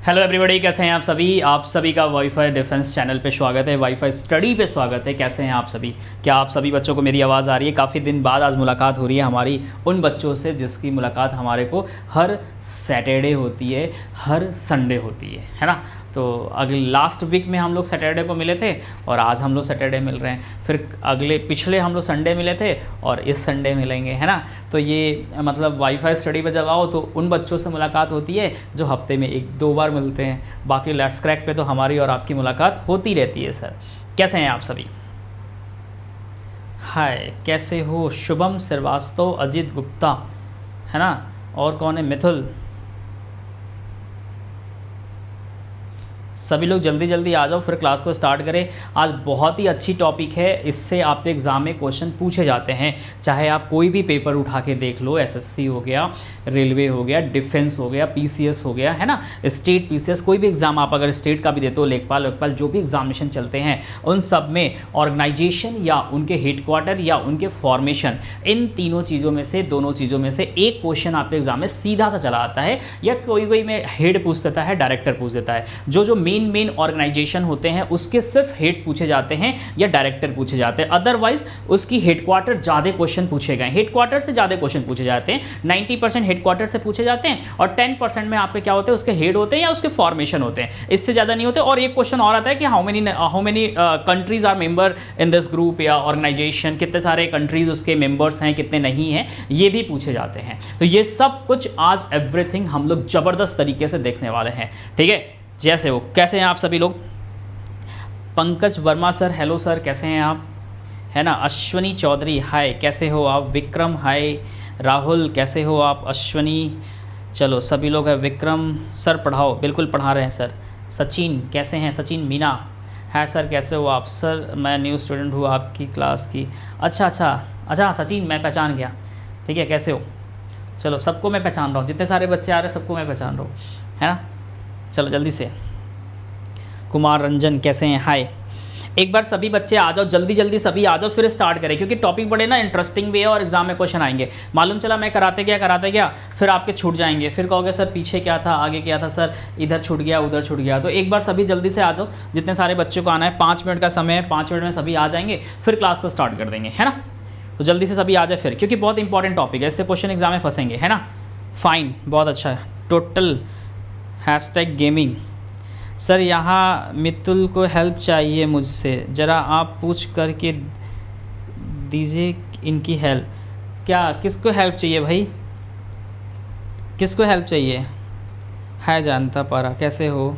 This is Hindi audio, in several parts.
हेलो एवरीबॉडी, कैसे हैं आप सभी का वाईफाई डिफेंस चैनल पे स्वागत है, वाईफाई स्टडी पे स्वागत है। कैसे हैं आप सभी? क्या आप सभी बच्चों को मेरी आवाज़ आ रही है? काफ़ी दिन बाद आज मुलाकात हो रही है हमारी उन बच्चों से जिसकी मुलाकात हमारे को हर सैटरडे होती है, हर संडे होती है ना। तो अगले लास्ट वीक में हम लोग सैटरडे को मिले थे और आज हम लोग सैटरडे मिल रहे हैं, फिर पिछले हम लोग संडे मिले थे और इस संडे मिलेंगे, है ना। तो ये मतलब वाईफाई स्टडी पे जब आओ तो उन बच्चों से मुलाकात होती है जो हफ्ते में 1-2 बार मिलते हैं। बाकी लेट्स क्रैक पे तो हमारी और आपकी मुलाकात होती रहती है। सर कैसे हैं आप सभी? हाय, कैसे हो? शुभम श्रीवास्तव, अजित गुप्ता, है ना। और कौन है? मिथुल। सभी लोग जल्दी जल्दी आ जाओ, फिर क्लास को स्टार्ट करें। आज बहुत ही अच्छी टॉपिक है, इससे आपके एग्ज़ाम में क्वेश्चन पूछे जाते हैं। चाहे आप कोई भी पेपर उठा के देख लो, एसएससी हो गया, रेलवे हो गया, डिफेंस हो गया, पीसीएस हो गया, है ना, स्टेट पीसीएस, कोई भी एग्ज़ाम आप अगर स्टेट का भी देते हो, लेखपाल वेखपाल जो भी एग्जामिनेशन चलते हैं, उन सब में ऑर्गेनाइजेशन या उनके हेडक्वार्टर या उनके फॉर्मेशन, इन तीनों चीज़ों में से, दोनों चीज़ों में से एक क्वेश्चन आपके एग्जाम में सीधा सा चला आता है, या कोई में हेड पूछ देता है, डायरेक्टर पूछ देता है। जो मेन ऑर्गेनाइजेशन होते हैं उसके सिर्फ हेड पूछे जाते हैं या डायरेक्टर पूछे जाते हैं, अदरवाइज उसकी हेडक्वार्टर ज़्यादा क्वेश्चन पूछे गए, हेडक्वार्टर से ज़्यादा क्वेश्चन पूछे जाते हैं। 90% हेडक्वार्टर से पूछे जाते हैं और 10% में आपके क्या होते हैं, उसके हेड होते हैं या उसके फॉर्मेशन होते हैं, इससे ज़्यादा नहीं होते। और एक क्वेश्चन और आता है कि how many countries are member in this group या ऑर्गेनाइजेशन, कितने सारे कंट्रीज उसके मेंबर्स हैं, कितने नहीं हैं, ये भी पूछे जाते हैं। तो ये सब कुछ आज एवरीथिंग हम लोग ज़बरदस्त तरीके से देखने वाले हैं, ठीक है। जैसे हो, कैसे हैं आप सभी लोग? Pankaj Verma sir, hello sir, कैसे हैं आप? है ना। अश्वनी चौधरी, हाय, कैसे हो आप? विक्रम, हाय। राहुल, कैसे हो आप? अश्वनी, चलो सभी लोग हैं। विक्रम सर पढ़ाओ, बिल्कुल पढ़ा रहे हैं सर। सचिन, कैसे हैं? सचिन मीना, है सर, कैसे हो आप? सर मैं न्यू स्टूडेंट हूँ आपकी क्लास की। अच्छा सचिन, मैं पहचान गया, ठीक है। कैसे हो? चलो, सबको मैं पहचान रहा हूँ, जितने सारे बच्चे आ रहे हैं सबको मैं पहचान रहा हूँ, है ना। चलो जल्दी से। कुमार रंजन, कैसे हैं? हाय। एक बार सभी बच्चे आ जाओ, जल्दी जल्दी सभी आ जाओ, फिर स्टार्ट करें, क्योंकि टॉपिक बड़े ना इंटरेस्टिंग भी है और एग्जाम में क्वेश्चन आएंगे। मालूम चला मैं कराते गया फिर आपके छूट जाएंगे, फिर कहोगे सर पीछे क्या था, आगे क्या था, सर इधर छूट गया, उधर छूट गया। तो एक बार सभी जल्दी से आ जाओ, जितने सारे बच्चों को आना है। 5 मिनट का समय है, 5 मिनट में सभी आ जाएंगे, फिर क्लास को स्टार्ट कर देंगे, है ना। तो जल्दी से सभी आ जाए फिर, क्योंकि बहुत इंपॉर्टेंट टॉपिक है, इससे क्वेश्चन एग्जाम में फंसेंगे, है ना। फाइन, बहुत अच्छा है। टोटल #गेमिंग, सर यहाँ मितुल को हेल्प चाहिए मुझसे, ज़रा आप पूछ करके दीजिए इनकी हेल्प। क्या, किसको हेल्प चाहिए भाई? किसको हेल्प चाहिए? हाय जानता पारा, कैसे हो?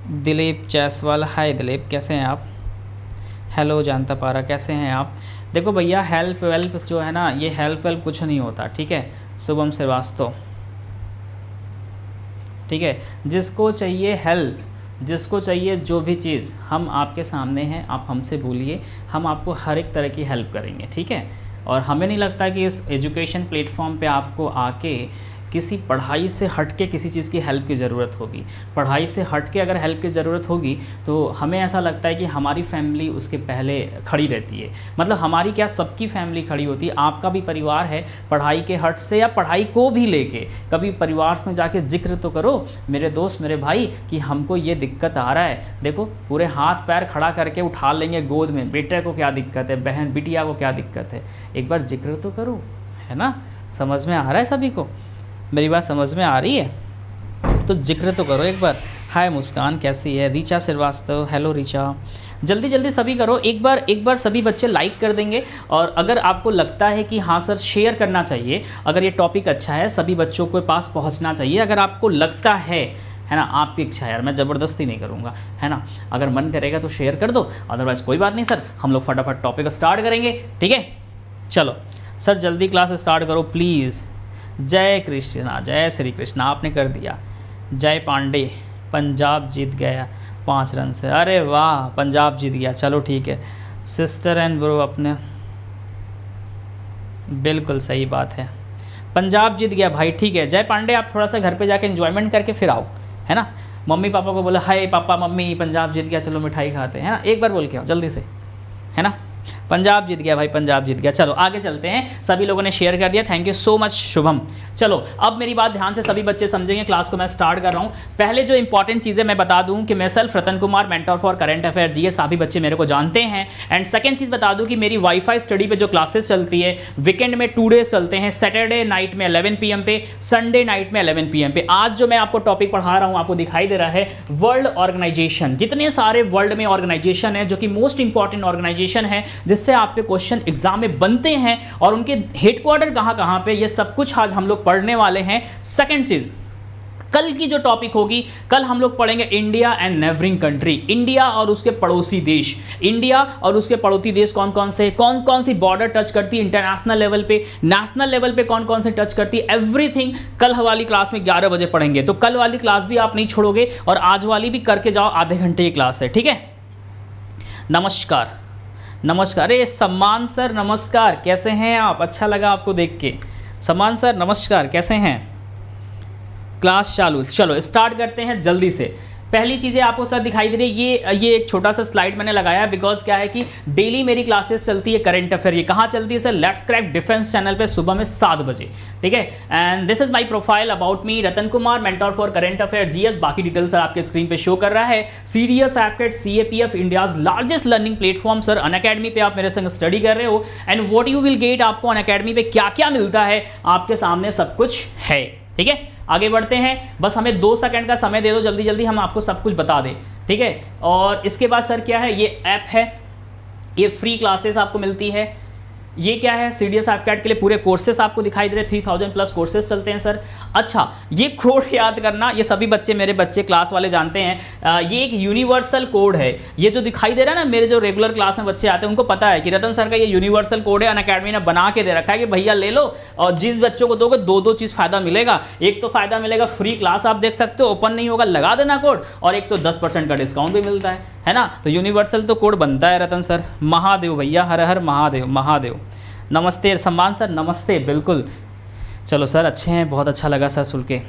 दिलीप जायसवाल, हाय दिलीप, कैसे हैं आप? हेलो जानता पारा, कैसे हैं आप? देखो भैया, हेल्प वेल्प जो है ना, ये हेल्प वेल्प कुछ नहीं होता, ठीक है। शुभम श्रीवास्तव, ठीक है। जिसको चाहिए हेल्प, जिसको चाहिए जो भी चीज़, हम आपके सामने हैं, आप हमसे बोलिए, हम आपको हर एक तरह की हेल्प करेंगे, ठीक है। और हमें नहीं लगता कि इस एजुकेशन प्लेटफॉर्म पे आपको आके किसी पढ़ाई से हट के किसी चीज़ की हेल्प की ज़रूरत होगी। पढ़ाई से हट के अगर हेल्प की ज़रूरत होगी तो हमें ऐसा लगता है कि हमारी फैमिली उसके पहले खड़ी रहती है। मतलब हमारी क्या, सबकी फैमिली खड़ी होती है। आपका भी परिवार है, पढ़ाई के हट से या पढ़ाई को भी लेके कभी परिवार में जाके जिक्र तो करो, मेरे दोस्त, मेरे भाई, कि हमको ये दिक्कत आ रहा है। देखो, पूरे हाथ पैर खड़ा करके उठा लेंगे गोद में, बेटे को क्या दिक्कत है, बहन बिटिया को क्या दिक्कत है, एक बार जिक्र तो करो, है ना। समझ में आ रहा है सभी को? मेरी बात समझ में आ रही है? तो जिक्र तो करो एक बार। हाय मुस्कान, कैसी है? रीचा श्रीवास्तव, हेलो रीचा। जल्दी जल्दी सभी करो, एक बार सभी बच्चे लाइक कर देंगे। और अगर आपको लगता है कि हाँ सर शेयर करना चाहिए, अगर ये टॉपिक अच्छा है, सभी बच्चों के पास पहुँचना चाहिए, अगर आपको लगता है ना, आपकी इच्छा है यार, मैं ज़बरदस्ती नहीं करूँगा, है ना। अगर मन करेगा तो शेयर कर दो, अदरवाइज़ कोई बात नहीं सर, हम लोग फटाफट टॉपिक स्टार्ट करेंगे, ठीक है। चलो सर जल्दी क्लास स्टार्ट करो प्लीज़। जय कृष्णा, जय श्री कृष्णा, आपने कर दिया। जय पांडे, पंजाब जीत गया 5 रन से, अरे वाह, पंजाब जीत गया, चलो ठीक है। सिस्टर एंड ब्रो, अपने बिल्कुल सही बात है, पंजाब जीत गया भाई, ठीक है। जय पांडे, आप थोड़ा सा घर पे जाके एंजॉयमेंट करके फिर आओ, है ना। मम्मी पापा को बोला हाय पापा मम्मी पंजाब जीत गया, चलो मिठाई खाते हैं, है ना। एक बार बोल के आओ जल्दी से, है ना। पंजाब जीत गया भाई, पंजाब जीत गया। चलो आगे चलते हैं, सभी लोगों ने शेयर कर दिया, thank you so much Shubham. चलो अब मेरी बात ध्यान से सभी बच्चे समझेंगे, क्लास को मैं स्टार्ट कर रहा हूँ। पहले जो इंपॉर्टेंट चीज़ें मैं बता दूँ कि मैं self Ratan Kumar, mentor for current affair GS, सभी बच्चे मेरे को जानते हैं। एंड सेकंड चीज़ बता दूँ कि मेरी वाईफाई स्टडी पे जो क्लासेस चलती है वीकेंड में 2 डेज चलते हैं, सैटरडे नाइट में 11 PM पे, संडे नाइट में 11 PM पे। आज जो मैं आपको टॉपिक पढ़ा रहा हूँ आपको दिखाई दे रहा है वर्ल्ड ऑर्गेनाइजेशन। जितने सारे वर्ल्ड में ऑर्गेनाइजेशन है जो कि मोस्ट इंपॉर्टेंट ऑर्गेनाइजेशन है जिससे आप पे क्वेश्चन एग्जाम में बनते हैं और उनके हेडक्वार्टर कहाँ कहाँ पे, ये सब कुछ आज हम लोग पढ़ने वाले हैं। सेकंड चीज, कल की जो टॉपिक होगी, कल हम लोग पढ़ेंगे India and neighbouring country, India और उसके पड़ोसी देश। इंडिया और उसके पड़ोसी देश कौन कौन से, कौन कौन सी बॉर्डर टच करती है इंटरनेशनल लेवल पे, नेशनल लेवल पे कौन कौन से टच करती है, एवरीथिंग कल वाली क्लास में 11 बजे पढ़ेंगे। तो कल वाली क्लास भी आप नहीं छोड़ोगे और आज वाली भी करके जाओ, आधे घंटे की क्लास है, ठीक है। नमस्कार, नमस्कार। अरे सम्मान सर नमस्कार, कैसे हैं आप? अच्छा लगा आपको देख के। सम्मान सर नमस्कार, कैसे हैं? क्लास चालू, चलो स्टार्ट करते हैं जल्दी से। पहली चीज़ें आपको सर दिखाई दे रही है, ये एक छोटा सा स्लाइड मैंने लगाया बिकॉज क्या है कि डेली मेरी क्लासेस चलती है करंट अफेयर। ये कहाँ चलती है sir? Let's crack defence channel पे सुबह में 7 बजे, ठीक है। And this is my profile about me, Ratan Kumar, mentor for current affair GS. बाकी डिटेल्स सर आपके स्क्रीन पे शो कर रहा है। सीडीएस एप्टेड CAPF India's largest learning platform sir Unacademy पे आप मेरे संग स्टडी कर रहे हो। And what you will get, आपको अनअकैडमी पे क्या क्या मिलता है आपके सामने सब कुछ है, ठीक है। आगे बढ़ते हैं, बस हमें 2 सेकंड का समय दे दो, जल्दी जल्दी हम आपको सब कुछ बता दें, ठीक है। और इसके बाद सर क्या है, ये ऐप है, ये फ्री क्लासेस आपको मिलती है। ये क्या है? सीडीएस एप्टेड के लिए पूरे कोर्सेस आपको दिखाई दे रहे, 3000+ कोर्सेस चलते हैं सर। अच्छा, ये कोड याद करना, ये सभी बच्चे, मेरे बच्चे क्लास वाले जानते हैं, ये एक यूनिवर्सल कोड है। ये जो दिखाई दे रहा है ना, मेरे जो रेगुलर क्लास में बच्चे आते हैं उनको पता है कि रतन सर का ये यूनिवर्सल कोड है, अनअकैडमी ने बना के दे रखा है कि भैया ले लो, और जिस बच्चों को दोगे 2 चीज़ फायदा मिलेगा। एक तो फायदा मिलेगा, फ्री क्लास आप देख सकते हो, ओपन नहीं होगा, लगा देना कोड, और एक तो 10% का डिस्काउंट भी मिलता है ना। तो यूनिवर्सल तो कोड बनता है रतन सर। महादेव भैया, हर हर महादेव, महादेव। नमस्ते सम्मान सर, नमस्ते, बिल्कुल। चलो सर अच्छे हैं, बहुत अच्छा लगा सर सुन के।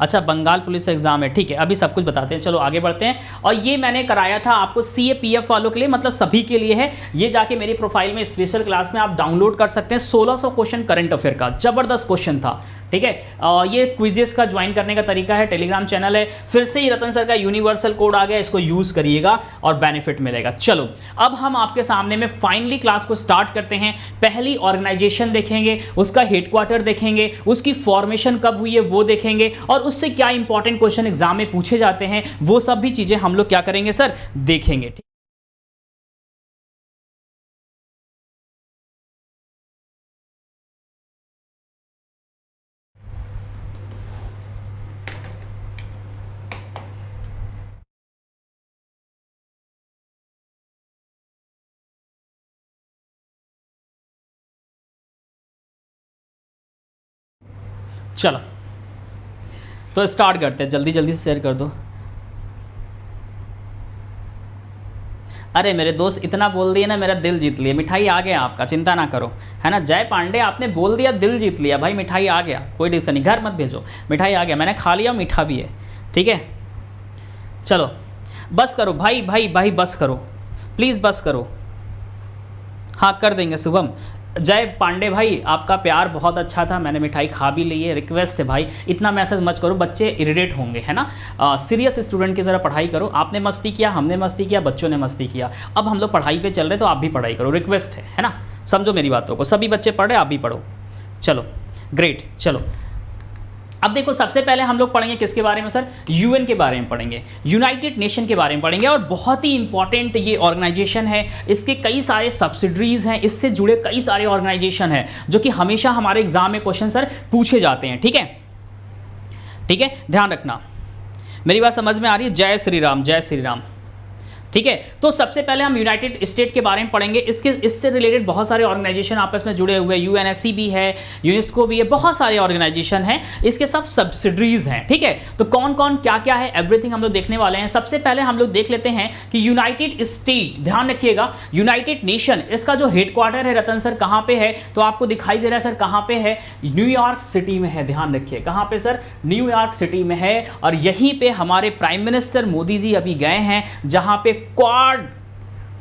अच्छा, बंगाल पुलिस एग्जाम है, ठीक है, अभी सब कुछ बताते हैं, चलो आगे बढ़ते हैं। और ये मैंने कराया था आपको सीएपीएफ वालों के लिए, मतलब सभी के लिए है। ये जाके मेरी प्रोफाइल में स्पेशल क्लास में आप डाउनलोड कर सकते हैं। 1600 क्वेश्चन करंट अफेयर का, जबरदस्त क्वेश्चन था, ठीक है। ये क्विजेस का ज्वाइन करने का तरीका है, टेलीग्राम चैनल है। फिर से ही रतन सर का यूनिवर्सल कोड आ गया, इसको यूज करिएगा और बेनिफिट मिलेगा। चलो अब हम आपके सामने में फाइनली क्लास को स्टार्ट करते हैं। पहली ऑर्गेनाइजेशन देखेंगे, उसका हेडक्वार्टर देखेंगे, उसकी फॉर्मेशन कब हुई है वो देखेंगे, और उससे क्या इंपॉर्टेंट क्वेश्चन एग्जाम में पूछे जाते हैं वो सब भी चीजें हम लोग क्या करेंगे सर, देखेंगे। चलो तो स्टार्ट करते हैं, जल्दी जल्दी से शेयर कर दो। अरे मेरे दोस्त इतना बोल दिए ना, मेरा दिल जीत लिया, मिठाई आ गया आपका, चिंता ना करो, है ना। जय पांडे, आपने बोल दिया दिल जीत लिया भाई, मिठाई आ गया, कोई टेंशन नहीं, घर मत भेजो, मिठाई आ गया, मैंने खा लिया, मीठा भी है, ठीक है। चलो बस करो भाई, भाई भाई बस करो, प्लीज़ बस करो। हाँ कर देंगे शुभम। जय पांडे भाई, आपका प्यार बहुत अच्छा था, मैंने मिठाई खा भी ली है। रिक्वेस्ट है भाई, इतना मैसेज मत करो, बच्चे इरिटेट होंगे, है ना। सीरियस स्टूडेंट की तरह पढ़ाई करो। आपने मस्ती किया, हमने मस्ती किया, बच्चों ने मस्ती किया, अब हम लोग पढ़ाई पे चल रहे, तो आप भी पढ़ाई करो, रिक्वेस्ट है ना। समझो मेरी बातों को, सभी बच्चे पढ़ रहे, आप भी पढ़ो। चलो ग्रेट। चलो अब देखो, सबसे पहले हम लोग पढ़ेंगे किसके बारे में सर? यूएन के बारे में पढ़ेंगे, यूनाइटेड नेशन के बारे में पढ़ेंगे। और बहुत ही इंपॉर्टेंट ये ऑर्गेनाइजेशन है, इसके कई सारे सब्सिडरीज हैं, इससे जुड़े कई सारे ऑर्गेनाइजेशन हैं जो कि हमेशा हमारे एग्जाम में क्वेश्चन सर पूछे जाते हैं, ठीक है, ठीक है, ध्यान रखना। मेरी बात समझ में आ रही है? जय श्री राम, जय श्री राम, ठीक है। तो सबसे पहले हम यूनाइटेड स्टेट के बारे में पढ़ेंगे। इससे रिलेटेड बहुत सारे ऑर्गेनाइजेशन आपस में जुड़े हुए हैं, यूएनएससी भी है, यूनेस्को भी है, बहुत सारे ऑर्गेनाइजेशन हैं, इसके सब सब्सिडरीज हैं, ठीक है। तो कौन कौन क्या क्या है, एवरीथिंग हम लोग देखने वाले हैं। सबसे पहले हम लोग देख लेते हैं कि यूनाइटेड स्टेट, ध्यान रखिएगा, यूनाइटेड नेशन, इसका जो हेडक्वार्टर है रतन सर कहाँ पे है? तो आपको दिखाई दे रहा है सर, कहाँ पे है? न्यूयॉर्क सिटी में है, ध्यान रखिए, कहाँ पे सर? न्यूयॉर्क सिटी में है। और यहीं पे हमारे प्राइम मिनिस्टर मोदी जी अभी गए हैं, जहाँ पे क्वाड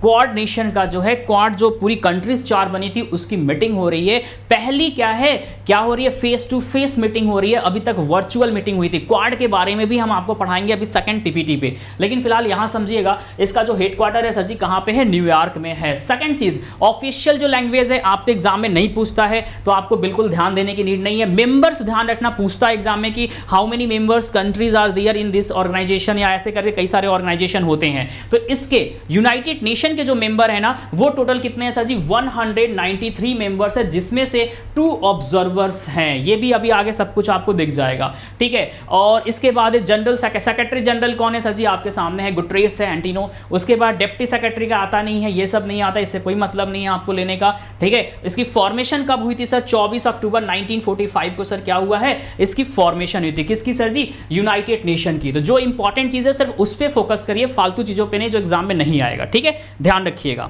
क्वाड नेशन का जो है, क्वाड जो पूरी कंट्रीज 4 बनी थी उसकी मीटिंग हो रही है। पहली क्या हो रही है, फेस टू फेस मीटिंग हो रही है, अभी तक वर्चुअल मीटिंग हुई थी। क्वाड के बारे में भी हम आपको पढ़ाएंगे अभी सेकंड पीपीटी पे, लेकिन फिलहाल यहां समझिएगा इसका जो हेडक्वार्टर है सर जी कहां पे है, न्यूयॉर्क में है। सेकंड चीज, ऑफिशियल जो लैंग्वेज है आपके एग्जाम में नहीं पूछता है, तो आपको बिल्कुल ध्यान देने की नीड नहीं है। मेंबर्स ध्यान रखना, पूछता है एग्जाम में कि how many members countries are there in this organisation, या ऐसे करके कई सारे ऑर्गेनाइजेशन होते हैं। तो इसके यूनाइटेड नेशन के जो मेंबर है ना, वो टोटल कितने हैं सर जी, 193 मेंबर्स है, जिसमें से 2 ऑब्जर्वर्स हैं। ये भी अभी आगे सब कुछ आपको दिख जाएगा, ठीक है। और इसके बाद जनरल सेक्रेटरी जनरल कौन है सर जी, आपके सामने है, गुटरेस है, एंटिनो। उसके बाद डिप्टी सेक्रेटरी का आता नहीं है, ये सब नहीं आता, इससे कोई मतलब नहीं है आपको लेने का, ठीक है। इसकी फॉर्मेशन कब हुई थी सर, 24 अक्टूबर 1945 को सर क्या हुआ है, इसकी फॉर्मेशन हुई थी। किसकी सर जी, यूनाइटेड नेशन की। तो जो इंपॉर्टेंट चीज है सिर्फ उस पर फोकस करिए, फालतू चीजों पे नहीं जो एग्जाम में नहीं आएगा, ठीक है, ध्यान रखिएगा।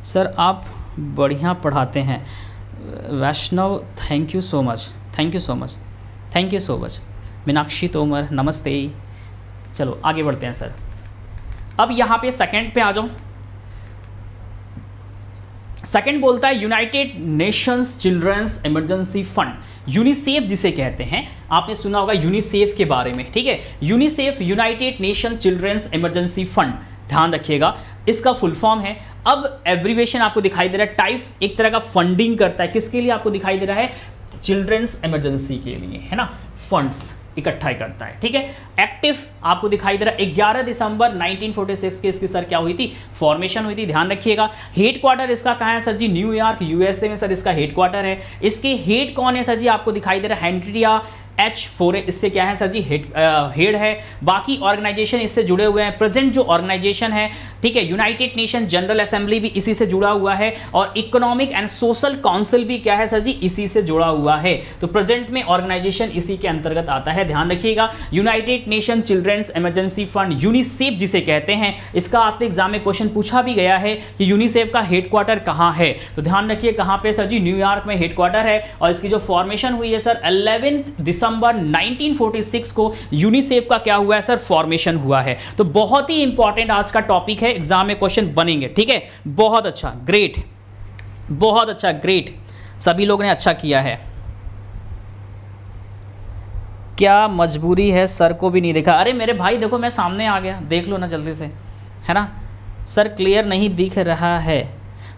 सर आप बढ़िया पढ़ाते हैं Vaishnav, thank you so much, thank you so much, thank you so much. Meenakshi Tomar नमस्ते। चलो आगे बढ़ते हैं सर। अब यहाँ पे सेकंड पे आ जाओ। सेकंड बोलता है United Nations children's emergency fund, UNICEF जिसे कहते हैं, आपने सुना होगा यूनिसेफ के बारे में, ठीक है। UNICEF United Nation children's emergency fund, ध्यान रखिएगा इसका फुल फॉर्म है। अब एब्रीवेशन आपको दिखाई दे रहा है, टाइप एक तरह का फंडिंग करता है, किसके लिए आपको दिखाई दे रहा है, चिल्ड्रंस इमरजेंसी के लिए, है ना, फंड्स इकट्ठा करता है, ठीक है। एक्टिव आपको दिखाई दे रहा है 11 दिसंबर 1946 के इसकी सर क्या हुई थी, फॉर्मेशन हुई थी, ध्यान रखिएगा। हेडक्वार्टर इसका कहाँ है सर जी, न्यूयॉर्क यूएसए में सर इसका हेडक्वार्टर है। इसके हेड कौन है सर जी, आपको दिखाई दे रहा है हेनरिया H4 इससे क्या है सर जी, हेड है। बाकी ऑर्गेनाइजेशन इससे जुड़े हुए हैं। प्रेजेंट जो ऑर्गेनाइजेशन है, ठीक है, यूनाइटेड नेशन जनरल असेंबली भी इसी से जुड़ा हुआ है, और इकोनॉमिक एंड सोशल काउंसिल भी क्या है सर जी, इसी से जुड़ा हुआ है। तो प्रेजेंट में ऑर्गेनाइजेशन इसी के अंतर्गत आता है, ध्यान रखिएगा। United Nation children's emergency fund, UNICEF जिसे कहते हैं, इसका आपके एग्जाम में क्वेश्चन पूछा भी गया है कि यूनिसेफ का हेडक्वार्टर कहाँ है, तो ध्यान रखिए कहाँ पे सर जी, न्यूयॉर्क में हेडक्वार्टर है। और इसकी जो फॉर्मेशन हुई है सर 11 दिसंबर 1946 को यूनिसेफ का क्या हुआ है सर, फॉर्मेशन हुआ है। तो बहुत ही इंपॉर्टेंट आज का टॉपिक है, एग्जाम में क्वेश्चन बनेंगे, ठीक है। बहुत अच्छा, ग्रेट, बहुत अच्छा, ग्रेट, सभी लोगों ने अच्छा किया है। क्या मजबूरी है, सर को भी नहीं देखा, अरे मेरे भाई देखो मैं सामने आ गया, देख लो ना जल्दी से, है ना। सर क्लियर नहीं दिख रहा है,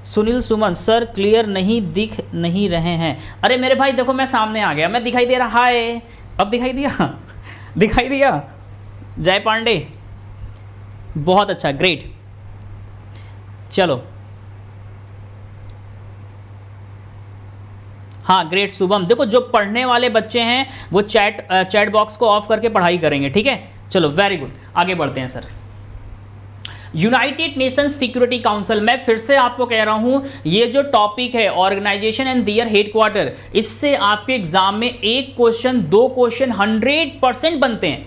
सुनील सुमन सर क्लियर नहीं दिख नहीं रहे हैं, अरे मेरे भाई देखो मैं सामने आ गया, मैं दिखाई दे रहा है, अब दिखाई दिया दिखाई दिया। जय पांडे बहुत अच्छा, ग्रेट, चलो हाँ ग्रेट। शुभम देखो जो पढ़ने वाले बच्चे हैं वो चैट बॉक्स को ऑफ करके पढ़ाई करेंगे, ठीक है। चलो वेरी गुड, आगे बढ़ते हैं sir. United Nations security council, मैं फिर से आपको कह रहा हूं ये जो टॉपिक है ऑर्गेनाइजेशन एंड देयर हेडक्वार्टर, इससे आपके एग्जाम में 1 क्वेश्चन 2 क्वेश्चन 100% बनते हैं,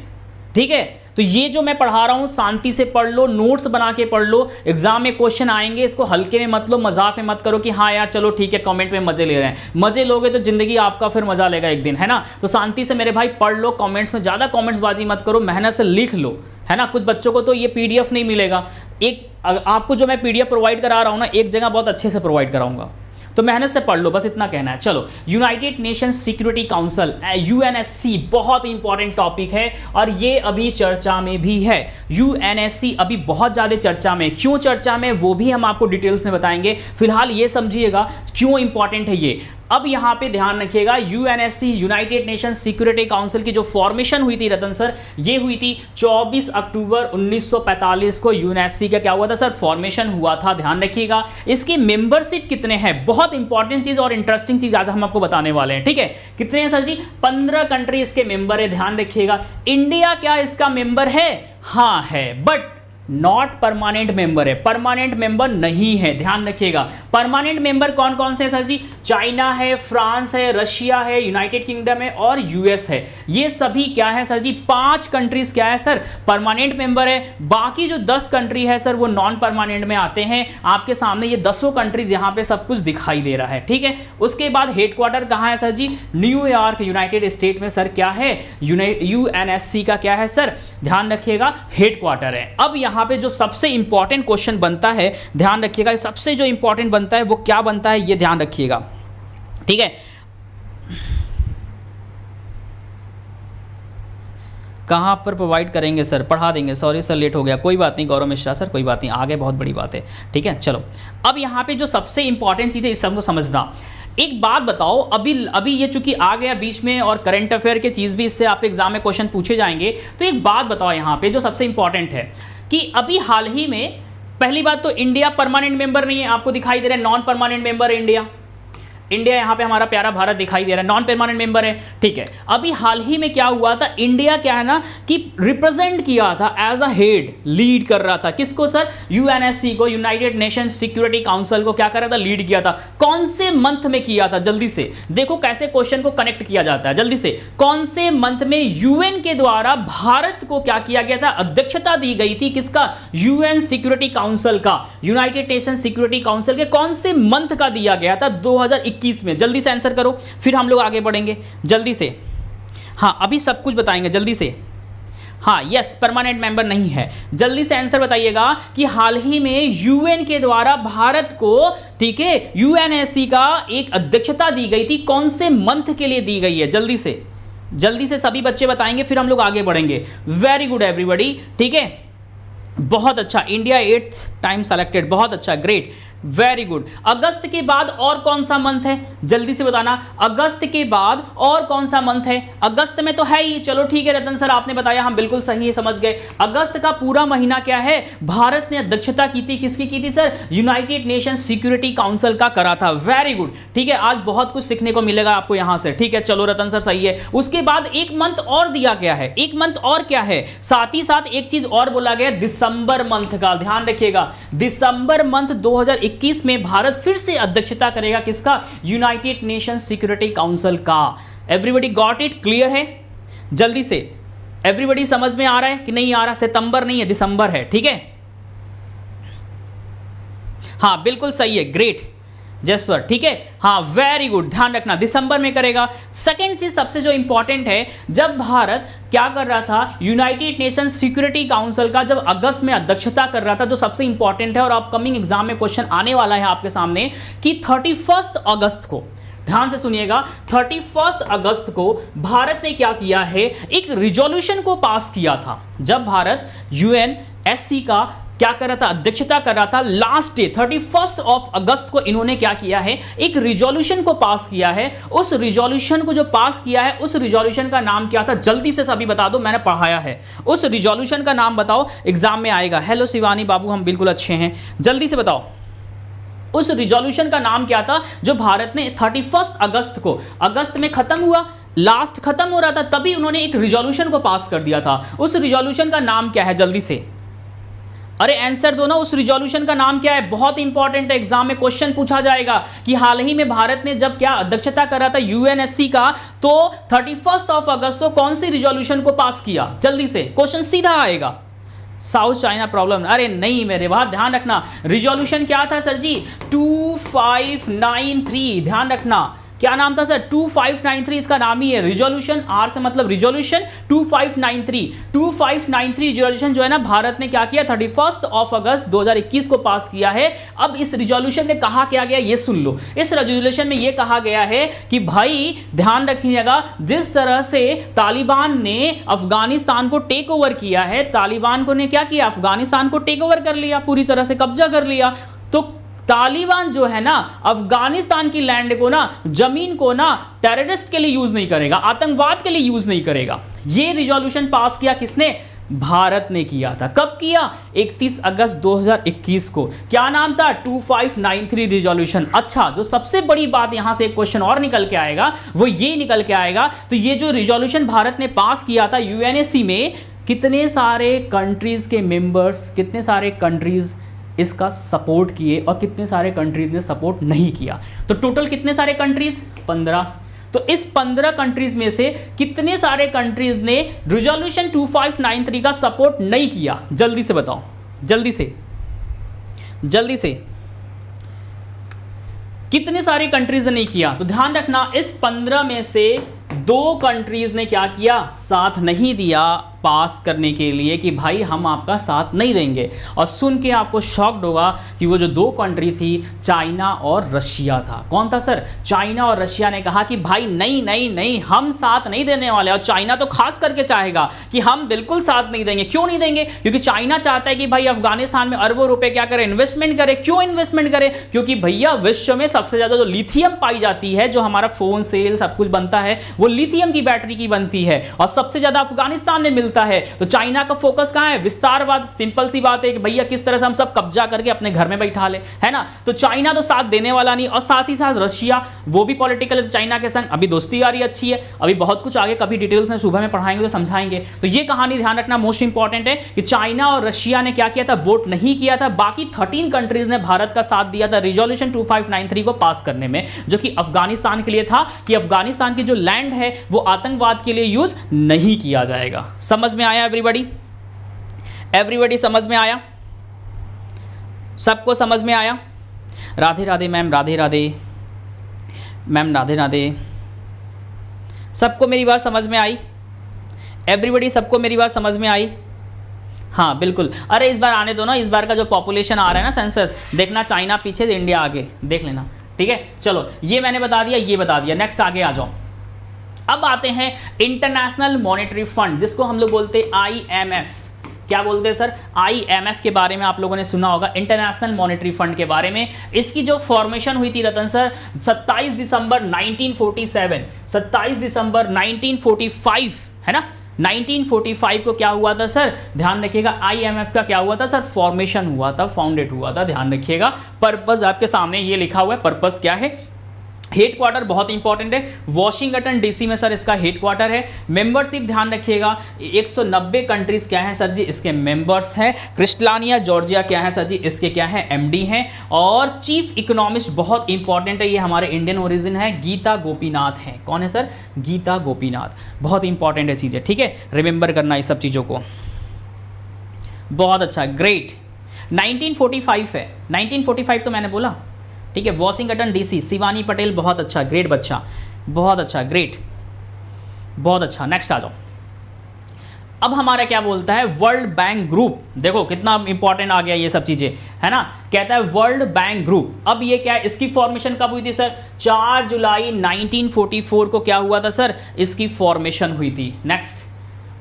ठीक है। तो ये जो मैं पढ़ा रहा हूं शांति से पढ़ लो, नोट्स बना के पढ़ लो, एग्जाम में क्वेश्चन आएंगे, इसको हल्के में मत लो, मजाक में मत करो कि हाँ यार चलो ठीक है कमेंट में मजे ले रहे हैं, मजे लोगे तो जिंदगी आपका फिर मजा लेगा एक दिन, है ना। तो शांति से मेरे भाई पढ़ लो, कमेंट्स में ज़्यादा कमेंट्स बाजी मत करो, मेहनत से लिख लो, है ना। कुछ बच्चों को तो ये PDF नहीं मिलेगा, एक आपको जो मैं PDF प्रोवाइड करा रहा हूँ ना, एक जगह बहुत अच्छे से प्रोवाइड कराऊंगा, तो मेहनत से पढ़ लो, बस इतना कहना है। चलो United nation security council UNSC बहुत इंपॉर्टेंट टॉपिक है और ये अभी चर्चा में भी है। UNSC अभी बहुत ज़्यादा चर्चा में, क्यों चर्चा में वो भी हम आपको डिटेल्स में बताएंगे, फिलहाल ये समझिएगा क्यों इंपॉर्टेंट है ये। अब यहाँ पे ध्यान रखिएगा, UNSC United nation security council की जो फॉर्मेशन हुई थी रतन सर, ये हुई थी 24 अक्टूबर 1945 को UNSC का क्या हुआ था सर, फॉर्मेशन हुआ था, ध्यान रखिएगा। इसकी मेंबरशिप कितने हैं, बहुत इंपॉर्टेंट चीज और इंटरेस्टिंग चीज आज हम आपको बताने वाले हैं, ठीक है। कितने हैं सर जी, 15 कंट्री इसके मेंबर है, ध्यान रखिएगा। इंडिया क्या इसका मेंबर है, हाँ है, बट नॉट परमानेंट मेंबर है, परमानेंट मेंबर नहीं है, ध्यान रखिएगा। परमानेंट मेंबर कौन कौन से है सर जी, चाइना है, फ्रांस है, रशिया है, यूनाइटेड किंगडम है और US है। ये सभी क्या है सर जी, 5 कंट्रीज क्या है सर, परमानेंट मेंबर है। बाकी जो 10 कंट्री है सर वो नॉन परमानेंट में आते हैं। आपके सामने ये 10 कंट्रीज यहां पे सब कुछ दिखाई दे रहा है, ठीक है। उसके बाद हेडक्वार्टर कहां है सर जी, न्यूयॉर्क यूनाइटेड स्टेट में सर क्या है, UNSC का क्या है सर, ध्यान रखिएगा हेडक्वार्टर है। अब यहां यहाँ पे जो सबसे इंपॉर्टेंट क्वेश्चन बनता है, ध्यान रखिएगा, सबसे जो इंपॉर्टेंट बनता है वो क्या बनता है, ये ध्यान रखिएगा, ठीक है। कहाँ पर प्रोवाइड करेंगे सर? पढ़ा देंगे, सॉरी सर लेट हो गया, कोई बात नहीं गौरव मिश्रा सर, कोई बात नहीं, आगे बहुत बड़ी बात है, ठीक है। चलो अब यहाँ पे जो सबसे इंपॉर्टेंट चीज़ है इस सबको समझना। एक बात बताओ, अभी ये चूंकि आ गया बीच में और करंट अफेयर के चीज़ भी इससे आप एग्जाम में क्वेश्चन पूछे जाएंगे, तो एक बात बताओ यहाँ पे जो सबसे इंपॉर्टेंट है कि अभी हाल ही में, पहली बात तो इंडिया परमानेंट मेंबर नहीं है, आपको दिखाई दे रहा है नॉन परमानेंट मेंबर है इंडिया यहाँ पे हमारा प्यारा भारत दिखाई दे रहा है, नॉन परमानेंट मेंबर है, ठीक है। अभी हाल ही में क्या हुआ था, इंडिया क्या है ना कि रिप्रेजेंट किया था एज अ हेड, लीड कर रहा था किसको सर? यूएनएससी को, यूनाइटेड नेशन सिक्योरिटी काउंसिल को क्या कर रहा था? लीड किया था। कौन से मंथ में किया था? जल्दी से देखो कैसे क्वेश्चन को कनेक्ट किया जाता है, जल्दी से। कौन से मंथ में यूएन के द्वारा भारत को क्या किया गया था? अध्यक्षता दी गई थी किसका? यूएन सिक्योरिटी काउंसिल का, यूनाइटेड नेशन सिक्योरिटी काउंसिल के कौन से मंथ का दिया गया था? 2021 में। जल्दी से आंसर करो, फिर हम लोग आगे बढ़ेंगे जल्दी से। हाँ अभी सब कुछ बताएंगे जल्दी से। हाँ यस, परमानेंट मेंबर नहीं है। जल्दी से आंसर बताइएगा कि हाल ही में यूएन के द्वारा भारत को, ठीक है, यूएनएससी का एक अध्यक्षता दी गई थी, कौन से मंथ के लिए दी गई है? जल्दी से सभी बच्चे बताएंगे, फिर हम लोग आगे बढ़ेंगे। वेरी गुड एवरीबॉडी, ठीक है, बहुत अच्छा। इंडिया 8th टाइम सेलेक्टेड, बहुत अच्छा, ग्रेट, वेरी गुड। अगस्त के बाद और कौन सा मंथ है? जल्दी से बताना, अगस्त के बाद और कौन सा मंथ है? अगस्त में तो है ही, चलो ठीक है रतन सर आपने बताया, हम बिल्कुल सही है, समझ गए। अगस्त का पूरा महीना क्या है? भारत ने अध्यक्षता की थी, किसकी की थी sir? United nation security council का करा था। वेरी गुड, ठीक है, आज बहुत कुछ सीखने को मिलेगा आपको यहां से, ठीक है। चलो रतन सर सही है। उसके बाद एक मंथ और दिया गया है, एक मंथ और क्या है? साथ ही साथ एक चीज और बोला गया, दिसंबर मंथ का, ध्यान रखिएगा। दिसंबर मंथ 2021 में भारत फिर से अध्यक्षता करेगा किसका? यूनाइटेड नेशन सिक्योरिटी काउंसिल का। Everybody got it? क्लियर है? जल्दी से एवरीबॉडी समझ में आ रहा है कि नहीं आ रहा? सितंबर नहीं है, दिसंबर है, ठीक है। हाँ बिल्कुल सही है, ग्रेट जसवर, ठीक है। हाँ वेरी गुड, ध्यान रखना दिसंबर में करेगा। सेकेंड चीज सबसे जो इंपॉर्टेंट है, जब भारत क्या कर रहा था? यूनाइटेड नेशन सिक्योरिटी काउंसिल का जब अगस्त में अध्यक्षता कर रहा था, जो सबसे इंपॉर्टेंट है और अपकमिंग एग्जाम में क्वेश्चन आने वाला है आपके सामने, कि 31 अगस्त को, ध्यान से सुनिएगा, 31 अगस्त को भारत ने क्या किया है? एक रिजोल्यूशन को पास किया था। जब भारत यूएनएससी का क्या कर रहा था? अध्यक्षता कर रहा था, लास्ट डे 31 अगस्त को इन्होंने क्या किया है? एक रिजोल्यूशन को पास किया है। उस रिजोल्यूशन को जो पास किया है, उस रिजोल्यूशन का नाम क्या था? जल्दी से सभी बता दो, मैंने पढ़ाया है। उस रिजोल्यूशन का नाम बताओ, एग्जाम में आएगा। हेलो शिवानी बाबू, हम बिल्कुल अच्छे हैं, जल्दी से बताओ उस रिजोल्यूशन का नाम क्या था जो भारत ने 31 अगस्त को, अगस्त में खत्म हुआ, लास्ट खत्म हो रहा था, तभी उन्होंने एक रिजोल्यूशन को पास कर दिया था। उस रिजोल्यूशन का नाम क्या है? जल्दी से अरे आंसर दो ना, उस रिजोल्यूशन का नाम क्या है? बहुत इंपॉर्टेंट है, एग्जाम में क्वेश्चन पूछा जाएगा कि हाल ही में भारत ने जब क्या अध्यक्षता कर रहा था यूएनएससी का, तो 31 अगस्त को कौन सी रिजोल्यूशन को पास किया? जल्दी से क्वेश्चन सीधा आएगा। साउथ चाइना प्रॉब्लम, अरे नहीं मेरे बात, ध्यान रखना रिजोल्यूशन क्या था सर जी? 2593, ध्यान रखना क्या नाम था सर? 2593 इसका नाम ही है। रिजोल्यूशन, आर से मतलब रिजोल्यूशन, 2593 रिजोल्यूशन जो है ना, भारत ने क्या किया? 31 अगस्त 2021 को पास किया है। अब इस रिजोल्यूशन में कहा क्या गया ये सुन लो। इस रिजोल्यूशन में ये कहा गया है कि भाई ध्यान रखिएगा, जिस तरह से तालिबान ने अफगानिस्तान को टेक ओवर किया है, तालिबान को ने क्या किया? अफगानिस्तान को टेक ओवर कर लिया, पूरी तरह से कब्जा कर लिया। तो तालिबान जो है ना, अफगानिस्तान की लैंड को ना, जमीन को ना, टेररिस्ट के लिए यूज नहीं करेगा, आतंकवाद के लिए यूज नहीं करेगा। ये रिजोल्यूशन पास किया किसने? भारत ने किया था। कब किया? 31 अगस्त 2021 को। क्या नाम था? 2593 रिजोल्यूशन। अच्छा, जो सबसे बड़ी बात यहां से एक क्वेश्चन और निकल के आएगा, वो ये निकल के आएगा, तो ये जो रिजोल्यूशन भारत ने पास किया था यूएनएससी में, कितने सारे कंट्रीज के मेंबर्स, कितने सारे कंट्रीज इसका सपोर्ट किए और कितने सारे कंट्रीज ने सपोर्ट नहीं किया? तो टोटल कितने सारे कंट्रीज? 15। तो इस 15 कंट्रीज में से कितने सारे कंट्रीज ने रिजोल्यूशन 2593 का सपोर्ट नहीं किया? जल्दी से बताओ, जल्दी से कितने सारे कंट्रीज ने नहीं किया? तो ध्यान रखना, इस 15 में से 2 कंट्रीज ने क्या किया? साथ नहीं दिया, पास करने के लिए कि भाई हम आपका साथ नहीं देंगे। और सुन के आपको शॉक्ड होगा कि वो जो दो कंट्री थी चाइना और रशिया था। कौन था सर? चाइना और रशिया ने कहा कि भाई नहीं नहीं नहीं, हम साथ नहीं देने वाले। और चाइना तो खास करके चाहेगा कि हम बिल्कुल साथ नहीं देंगे। क्यों नहीं देंगे? क्योंकि चाइना चाहता है कि भाई अफगानिस्तान में अरबों रुपए क्या करे, इन्वेस्टमेंट करे। क्यों इन्वेस्टमेंट करे? क्योंकि भैया विश्व में सबसे ज्यादा जो लिथियम पाई जाती है, जो हमारा फोन सेल सब कुछ बनता है, वो लिथियम की बैटरी की बनती है और सबसे ज्यादा अफगानिस्तान में मिलता है। तो चाइना का फोकस कहां है? विस्तारवाद। सिंपल सी बात है कि भैया किस तरह से हम सब कब्जा करके अपने घर में बैठा ले, है ना। तो चाइना तो साथ देने वाला नहीं। और साथ ही साथ रशिया, वो भी पॉलिटिकल चाइना के संग अभी दोस्ती यारी अच्छी है। अभी बहुत कुछ आगे कभी डिटेल्स में सुबह में पढ़ाएंगे तो समझाएंगे। तो ये कहानी ध्यान रखना मोस्ट इंपॉर्टेंट है कि चाइना और रशिया ने क्या किया था? वोट नहीं किया था। बाकी 13 कंट्रीज ने भारत का साथ दिया था रिजोल्यूशन 2593 को पास करने में, जो कि अफगानिस्तान के लिए था कि अफगानिस्तान की जो लैंड है वो आतंकवाद के लिए यूज नहीं किया जाएगा। समझ में आया एवरीबॉडी? एवरीबॉडी समझ में आया? सबको समझ में आया? Radhe Radhe ma'am, Radhe Radhe ma'am, Radhe Radhe. सबको मेरी बात समझ में आई? एवरीबॉडी सबको मेरी बात समझ में आई? हाँ बिल्कुल। अरे इस बार आने दो ना, इस बार का जो पॉपुलेशन आ रहा है ना सेंसस, देखना चाइना पीछे से इंडिया आगे, देख लेना। ठीक है, चलो ये मैंने बता दिया, ये बता दिया। नेक्स्ट आगे आ जाओ। अब आते हैं इंटरनेशनल मॉनेटरी फंड, जिसको हम लोग बोलते हैं IMF। क्या बोलते हैं सर? IMF के बारे में आप लोगों ने सुना होगा, इंटरनेशनल मॉनेटरी फंड के बारे में। इसकी जो फॉर्मेशन हुई थी रतन सर 27 दिसंबर 1947, 27 दिसंबर 1945, है ना। 1945 को क्या हुआ था सर? ध्यान रखिएगा, IMF का क्या हुआ था सर? फॉर्मेशन हुआ था, फाउंडेड हुआ था। ध्यान रखिएगा। पर्पस आपके सामने ये लिखा हुआ है, पर्पस क्या है। हेड क्वार्टर बहुत इंपॉर्टेंट है, वॉशिंगटन DC में सर इसका हेड क्वार्टर है। मेंबरशिप ध्यान रखिएगा, 190 कंट्रीज क्या है सर जी? इसके मेंबर्स हैं। क्रिस्टलानिया जॉर्जिया क्या है सर जी? इसके क्या है? MD हैं। और चीफ इकोनॉमिस्ट बहुत इंपॉर्टेंट है, ये हमारे इंडियन ओरिजिन है, गीता गोपीनाथ हैं। कौन है सर? गीता गोपीनाथ। बहुत इंपॉर्टेंट है चीज़ें, ठीक है, रिमेंबर करना इस सब चीज़ों को। बहुत अच्छा, ग्रेट। 1945 है, 1945 तो मैंने बोला, ठीक है। वॉशिंगटन DC, शिवानी पटेल, बहुत अच्छा, ग्रेट बच्चा, बहुत अच्छा, ग्रेट, बहुत अच्छा। नेक्स्ट आ जाओ। अब हमारा क्या बोलता है? World bank group. देखो कितना इंपॉर्टेंट आ गया ये सब चीजें, है ना। कहता है वर्ल्ड बैंक ग्रुप। अब ये क्या है? इसकी फॉर्मेशन कब हुई थी सर? 4 जुलाई 1944 को क्या हुआ था सर? इसकी फॉर्मेशन हुई थी। नेक्स्ट,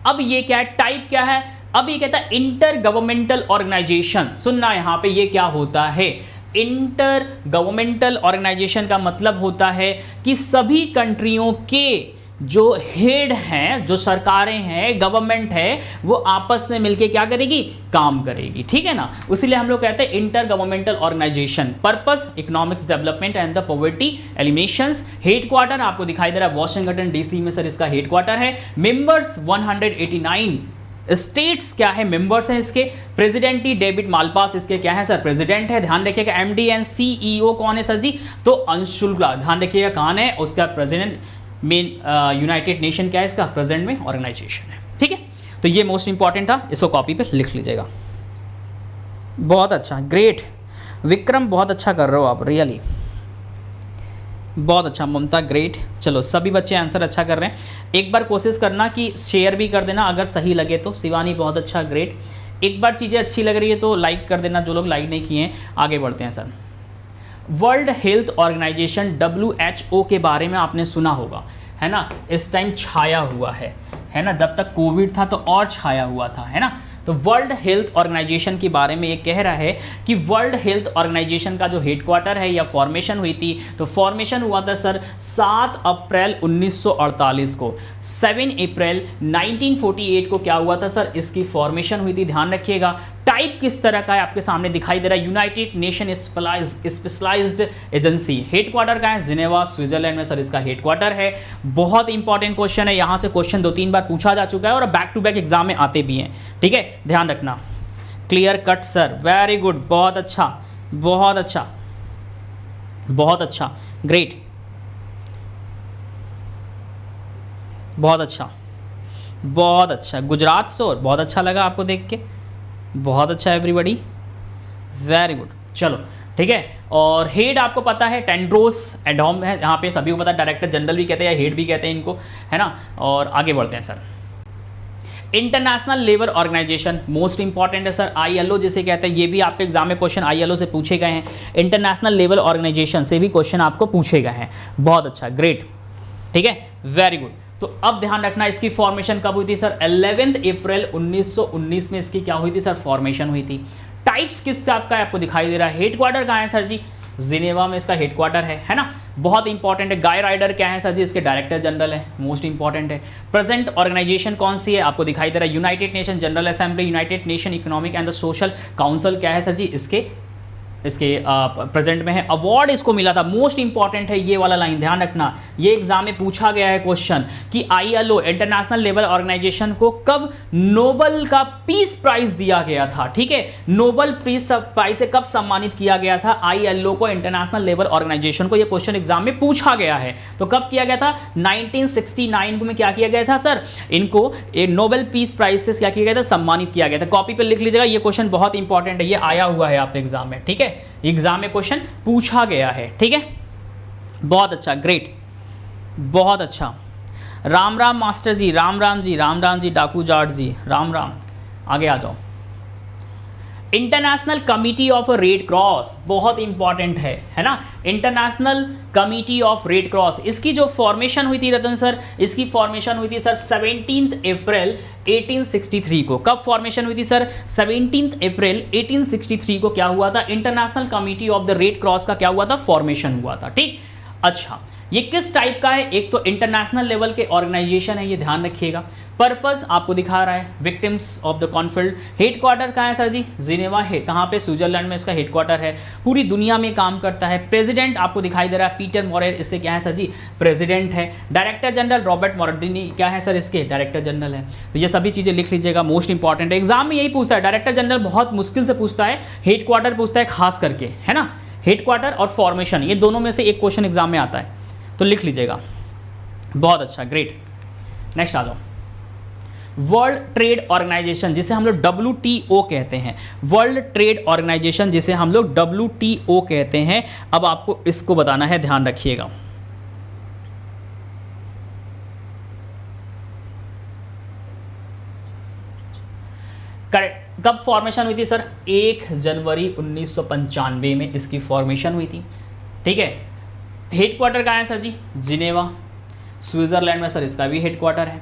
अब ये क्या है? टाइप क्या है? अब ये कहता है इंटर गवर्नमेंटल ऑर्गेनाइजेशन। सुनना यहां पे, ये क्या होता है? इंटर गवर्नमेंटल ऑर्गेनाइजेशन का मतलब होता है कि सभी कंट्रियों के जो हेड हैं, जो सरकारें हैं, गवर्नमेंट है, वो आपस में मिलके क्या करेगी? काम करेगी, ठीक है ना। इसीलिए हम लोग कहते हैं inter governmental organisation. Purpose economics development and the poverty eliminations. Head quarter आपको दिखाई दे रहा है वॉशिंगटन DC में सर इसका हेड क्वार्टर है। मेंबर्स 189 स्टेट्स क्या है? मेंबर्स हैं इसके। प्रेसिडेंटी डेविड मालपास इसके क्या है सर? प्रेसिडेंट है। ध्यान रखिएगा। MD एंड CEO कौन है सर जी? तो अंशुल्का। ध्यान रखिएगा कौन है उसका? प्रेसिडेंट। मेन यूनाइटेड नेशन क्या है इसका? प्रेजेंट में ऑर्गेनाइजेशन है, ठीक है। तो ये मोस्ट इंपॉर्टेंट था, इसको कॉपी पे लिख लीजिएगा। बहुत अच्छा, ग्रेट विक्रम, बहुत अच्छा कर रहे हो आप, रियली बहुत अच्छा। ममता ग्रेट। चलो सभी बच्चे आंसर अच्छा कर रहे हैं। एक बार कोशिश करना कि शेयर भी कर देना अगर सही लगे तो। शिवानी बहुत अच्छा, ग्रेट। एक बार चीज़ें अच्छी लग रही है तो लाइक कर देना, जो लोग लाइक नहीं किए हैं। आगे बढ़ते हैं sir. World Health Organisation WHO के बारे में आपने सुना होगा, है ना। इस टाइम छाया हुआ है ना। जब तक कोविड था तो और छाया हुआ था, है ना। तो वर्ल्ड हेल्थ ऑर्गेनाइजेशन के बारे में ये कह रहा है कि वर्ल्ड हेल्थ ऑर्गेनाइजेशन का जो हेडक्वार्टर है या फॉर्मेशन हुई थी, तो फॉर्मेशन हुआ था सर 7 अप्रैल 1948 को। 7 अप्रैल 1948 को क्या हुआ था सर? इसकी फॉर्मेशन हुई थी। ध्यान रखिएगा। टाइप किस तरह का है आपके सामने दिखाई दे रहा है? United Nation specialised agency. Headquarter का है जिनेवा, स्विट्जरलैंड में सर इसका हेडक्वार्टर है। बहुत इंपॉर्टेंट क्वेश्चन है, यहां से क्वेश्चन 2-3 बार पूछा जा चुका है और बैक टू बैक एग्जाम में आते भी हैं, ठीक है, ध्यान रखना। Clear cut sir, very good, बहुत अच्छा, बहुत अच्छा, बहुत अच्छा, ग्रेट, बहुत अच्छा, बहुत अच्छा। गुजरात से, और बहुत अच्छा लगा आपको देख के, बहुत अच्छा एवरीबॉडी, वेरी गुड। चलो ठीक है। और हेड आपको पता है टेंड्रोस एडोम है, यहाँ पे सभी को पता है, डायरेक्टर जनरल भी कहते हैं या हेड भी कहते हैं इनको, है ना। और आगे बढ़ते हैं sir. International Labour Organisation most important है सर, ILO जिसे कहते हैं, ये भी आपके एग्जाम में क्वेश्चन ILO से पूछे गए हैं, इंटरनेशनल लेबर ऑर्गेनाइजेशन से भी क्वेश्चन आपको पूछे गए हैं। बहुत अच्छा, ग्रेट, ठीक है, वेरी गुड। तो अब ध्यान रखना इसकी फॉर्मेशन कब हुई थी सर, 11 अप्रैल 1919 में इसकी क्या हुई थी सर, फॉर्मेशन हुई थी। टाइप्स किस टाइप का आपको दिखाई दे रहा है, हेडक्वार्टर कहाँ है सर जी, जिनेवा में इसका हेडक्वार्टर है ना, बहुत इंपॉर्टेंट है। गाय राइडर क्या है सर जी, इसके डायरेक्टर जनरल है, मोस्ट इंपॉर्टेंट है। प्रेजेंट ऑर्गेनाइजेशन कौन सी है आपको दिखाई दे रहा है, United Nation General assembly, United nation economic and the social council क्या है सर जी, इसके प्रेजेंट में है। अवार्ड इसको मिला था, मोस्ट इंपॉर्टेंट है ये वाला लाइन, ध्यान रखना, ये एग्जाम में पूछा गया है क्वेश्चन कि ILO इंटरनेशनल लेबर ऑर्गेनाइजेशन को कब नोबेल का पीस प्राइज दिया गया था, ठीक है, नोबेल पीस प्राइज से कब सम्मानित किया गया था ILO को, इंटरनेशनल लेबर ऑर्गेनाइजेशन को, ये क्वेश्चन एग्जाम में पूछा गया है। तो कब किया गया था, 1969 में क्या किया गया था सर, इनको नोबेल पीस प्राइज से क्या किया गया था, सम्मानित किया गया था। कॉपी पर लिख लीजिएगा, ये क्वेश्चन बहुत इंपॉर्टेंट है, ये आया हुआ है आपके एग्जाम में, ठीक है, एग्जाम में क्वेश्चन पूछा गया है, ठीक है, बहुत अच्छा, ग्रेट, बहुत अच्छा। राम राम मास्टर जी, राम राम जी, राम राम जी, डाकू जाट जी, राम राम, आगे आ जाओ। International committee of red cross बहुत इंपॉर्टेंट है ना, international committee of red cross, इसकी जो फॉर्मेशन हुई थी रतन सर, इसकी फॉर्मेशन हुई थी सर 17 अप्रैल 1863 को। कब फॉर्मेशन हुई थी सर, 17 अप्रैल 1863 को क्या हुआ था, international committee of the red cross का क्या हुआ था, फॉर्मेशन हुआ था, ठीक। अच्छा, ये किस टाइप का है, एक तो इंटरनेशनल लेवल के ऑर्गेनाइजेशन है, ये ध्यान रखिएगा। पर्पस आपको दिखा रहा है, victims of the conflict. Headquarter कहाँ है सर जी, जिनेवा है, कहाँ पे, स्विट्जरलैंड में इसका हेडक्वार्टर है, पूरी दुनिया में काम करता है। प्रेसिडेंट आपको दिखाई दे रहा है पीटर मोरेर, इससे क्या है सर जी, प्रेसिडेंट है। डायरेक्टर जनरल रॉबर्ट मोर्डिनी क्या है सर, इसके डायरेक्टर जनरल है। तो ये सभी चीज़ें लिख लीजिएगा, मोस्ट इंपॉर्टेंट है, एग्जाम में यही पूछता है। डायरेक्टर जनरल बहुत मुश्किल से पूछता है, हेडक्वार्टर पूछता है खास करके, है ना, हेडक्वार्टर और फॉर्मेशन, ये दोनों में से एक क्वेश्चन एग्जाम में आता है, तो लिख लीजिएगा। बहुत अच्छा, ग्रेट, नेक्स्ट आ जाओ। वर्ल्ड ट्रेड ऑर्गेनाइजेशन जिसे हम लोग WTO कहते हैं, वर्ल्ड ट्रेड ऑर्गेनाइजेशन जिसे हम लोग WTO कहते हैं। अब आपको इसको बताना है, ध्यान रखिएगा। कब फॉर्मेशन हुई थी सर, 1 जनवरी 1995 में इसकी फॉर्मेशन हुई थी, ठीक है। हेडक्वार्टर कहाँ है सर जी, जिनेवा, स्विट्जरलैंड में सर इसका भी हेडक्वार्टर है,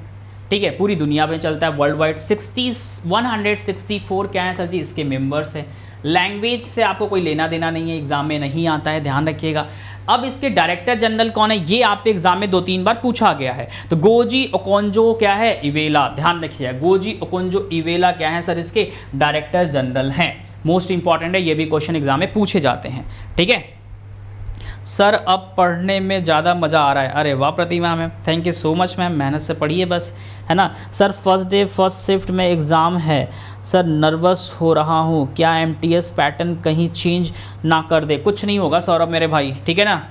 ठीक है, पूरी दुनिया में चलता है, वर्ल्ड वाइड 164 क्या है सर जी, इसके मेंबर्स है। लैंग्वेज से आपको कोई लेना देना नहीं है, एग्जाम में नहीं आता है, ध्यान रखिएगा। अब इसके डायरेक्टर जनरल कौन है, ये आपके एग्जाम में 2-3 बार पूछा गया है। तो गोजी ओकोंजो क्या है, इवेला, ध्यान रखिएगा, गोजी ओकोंजो इवेला क्या है सर, इसके डायरेक्टर जनरल हैं, मोस्ट इंपॉर्टेंट है, ये भी क्वेश्चन एग्जाम में पूछे जाते हैं, ठीक है। सर अब पढ़ने में ज़्यादा मज़ा आ रहा है, अरे वाह Pratima ma'am, thank you so much ma'am, मेहनत से पढ़िए बस, है ना। Sir first day first shift में एग्ज़ाम है सर, नर्वस हो रहा हूँ, क्या MTS पैटर्न कहीं चेंज ना कर दे। कुछ नहीं होगा सौरभ मेरे भाई, ठीक है ना,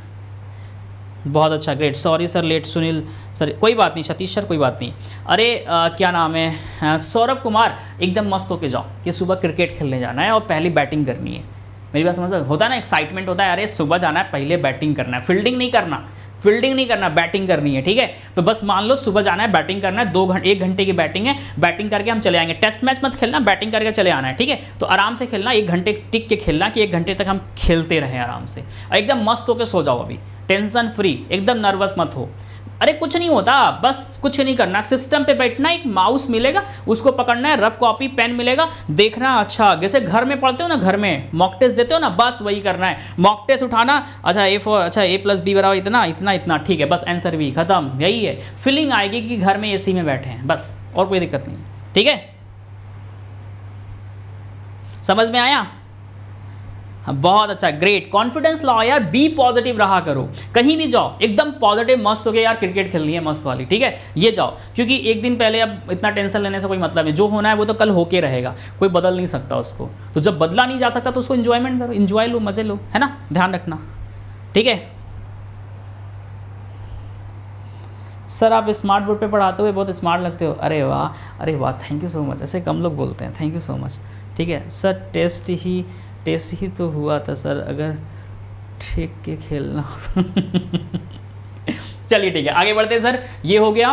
बहुत अच्छा, great. Sorry sir late, Sunil sir कोई बात नहीं, सतीश सर कोई बात नहीं। अरे क्या नाम है, सौरभ कुमार, एकदम मस्त होके जाओ कि सुबह क्रिकेट खेलने जाना है और पहली बैटिंग करनी है। मेरी बात समझ होता है ना, एक्साइटमेंट होता है, अरे सुबह जाना है, पहले बैटिंग करना है, फील्डिंग नहीं करना, बैटिंग करनी है, ठीक है। तो बस मान लो सुबह जाना है, बैटिंग करना है, 1 घंटे की बैटिंग है, बैटिंग करके हम चले आएंगे। टेस्ट मैच मत खेलना, बैटिंग करके चले आना है, ठीक है। तो आराम से खेलना, 1 घंटे टिक के खेलना कि 1 घंटे तक हम खेलते रहें आराम से, एकदम मस्त होकर सो जाओ, अभी टेंशन फ्री, एकदम नर्वस मत हो। अरे कुछ नहीं होता, बस कुछ नहीं करना, सिस्टम पे बैठना, एक माउस मिलेगा उसको पकड़ना है, रफ कॉपी पेन मिलेगा, देखना। अच्छा जैसे घर में पढ़ते हो ना, घर में मॉक टेस्ट देते हो ना, बस वही करना है, मॉक टेस्ट उठाना, अच्छा A+B बराबर इतना इतना इतना, ठीक है, बस आंसर भी खत्म, यही है। फीलिंग आएगी कि घर में AC में बैठे हैं, बस, और कोई दिक्कत नहीं, ठीक है। समझ में आया, बहुत अच्छा, ग्रेट। कॉन्फिडेंस लाओ यार, बी पॉजिटिव रहा करो, कहीं नहीं जाओ, एकदम पॉजिटिव मस्त हो गया यार, क्रिकेट खेलनी है मस्त वाली, ठीक है, ये जाओ। क्योंकि एक दिन पहले अब इतना टेंशन लेने से कोई मतलब है, जो होना है वो तो कल होके रहेगा, कोई बदल नहीं सकता उसको। तो जब बदला नहीं जा सकता तो उसको एंजॉयमेंट करो, एंजॉय लो, मजे लो, है ना, ध्यान रखना, ठीक है। सर आप स्मार्ट बोर्ड पे पढ़ाते हुए बहुत स्मार्ट लगते हो, अरे वाह, थैंक यू सो मच, ऐसे कम लोग बोलते हैं, थैंक यू सो मच, ठीक है। सर टेस्ट ही तो हुआ था सर, अगर ठीक के खेलना हो चलिए ठीक है, आगे बढ़ते हैं सर। ये हो गया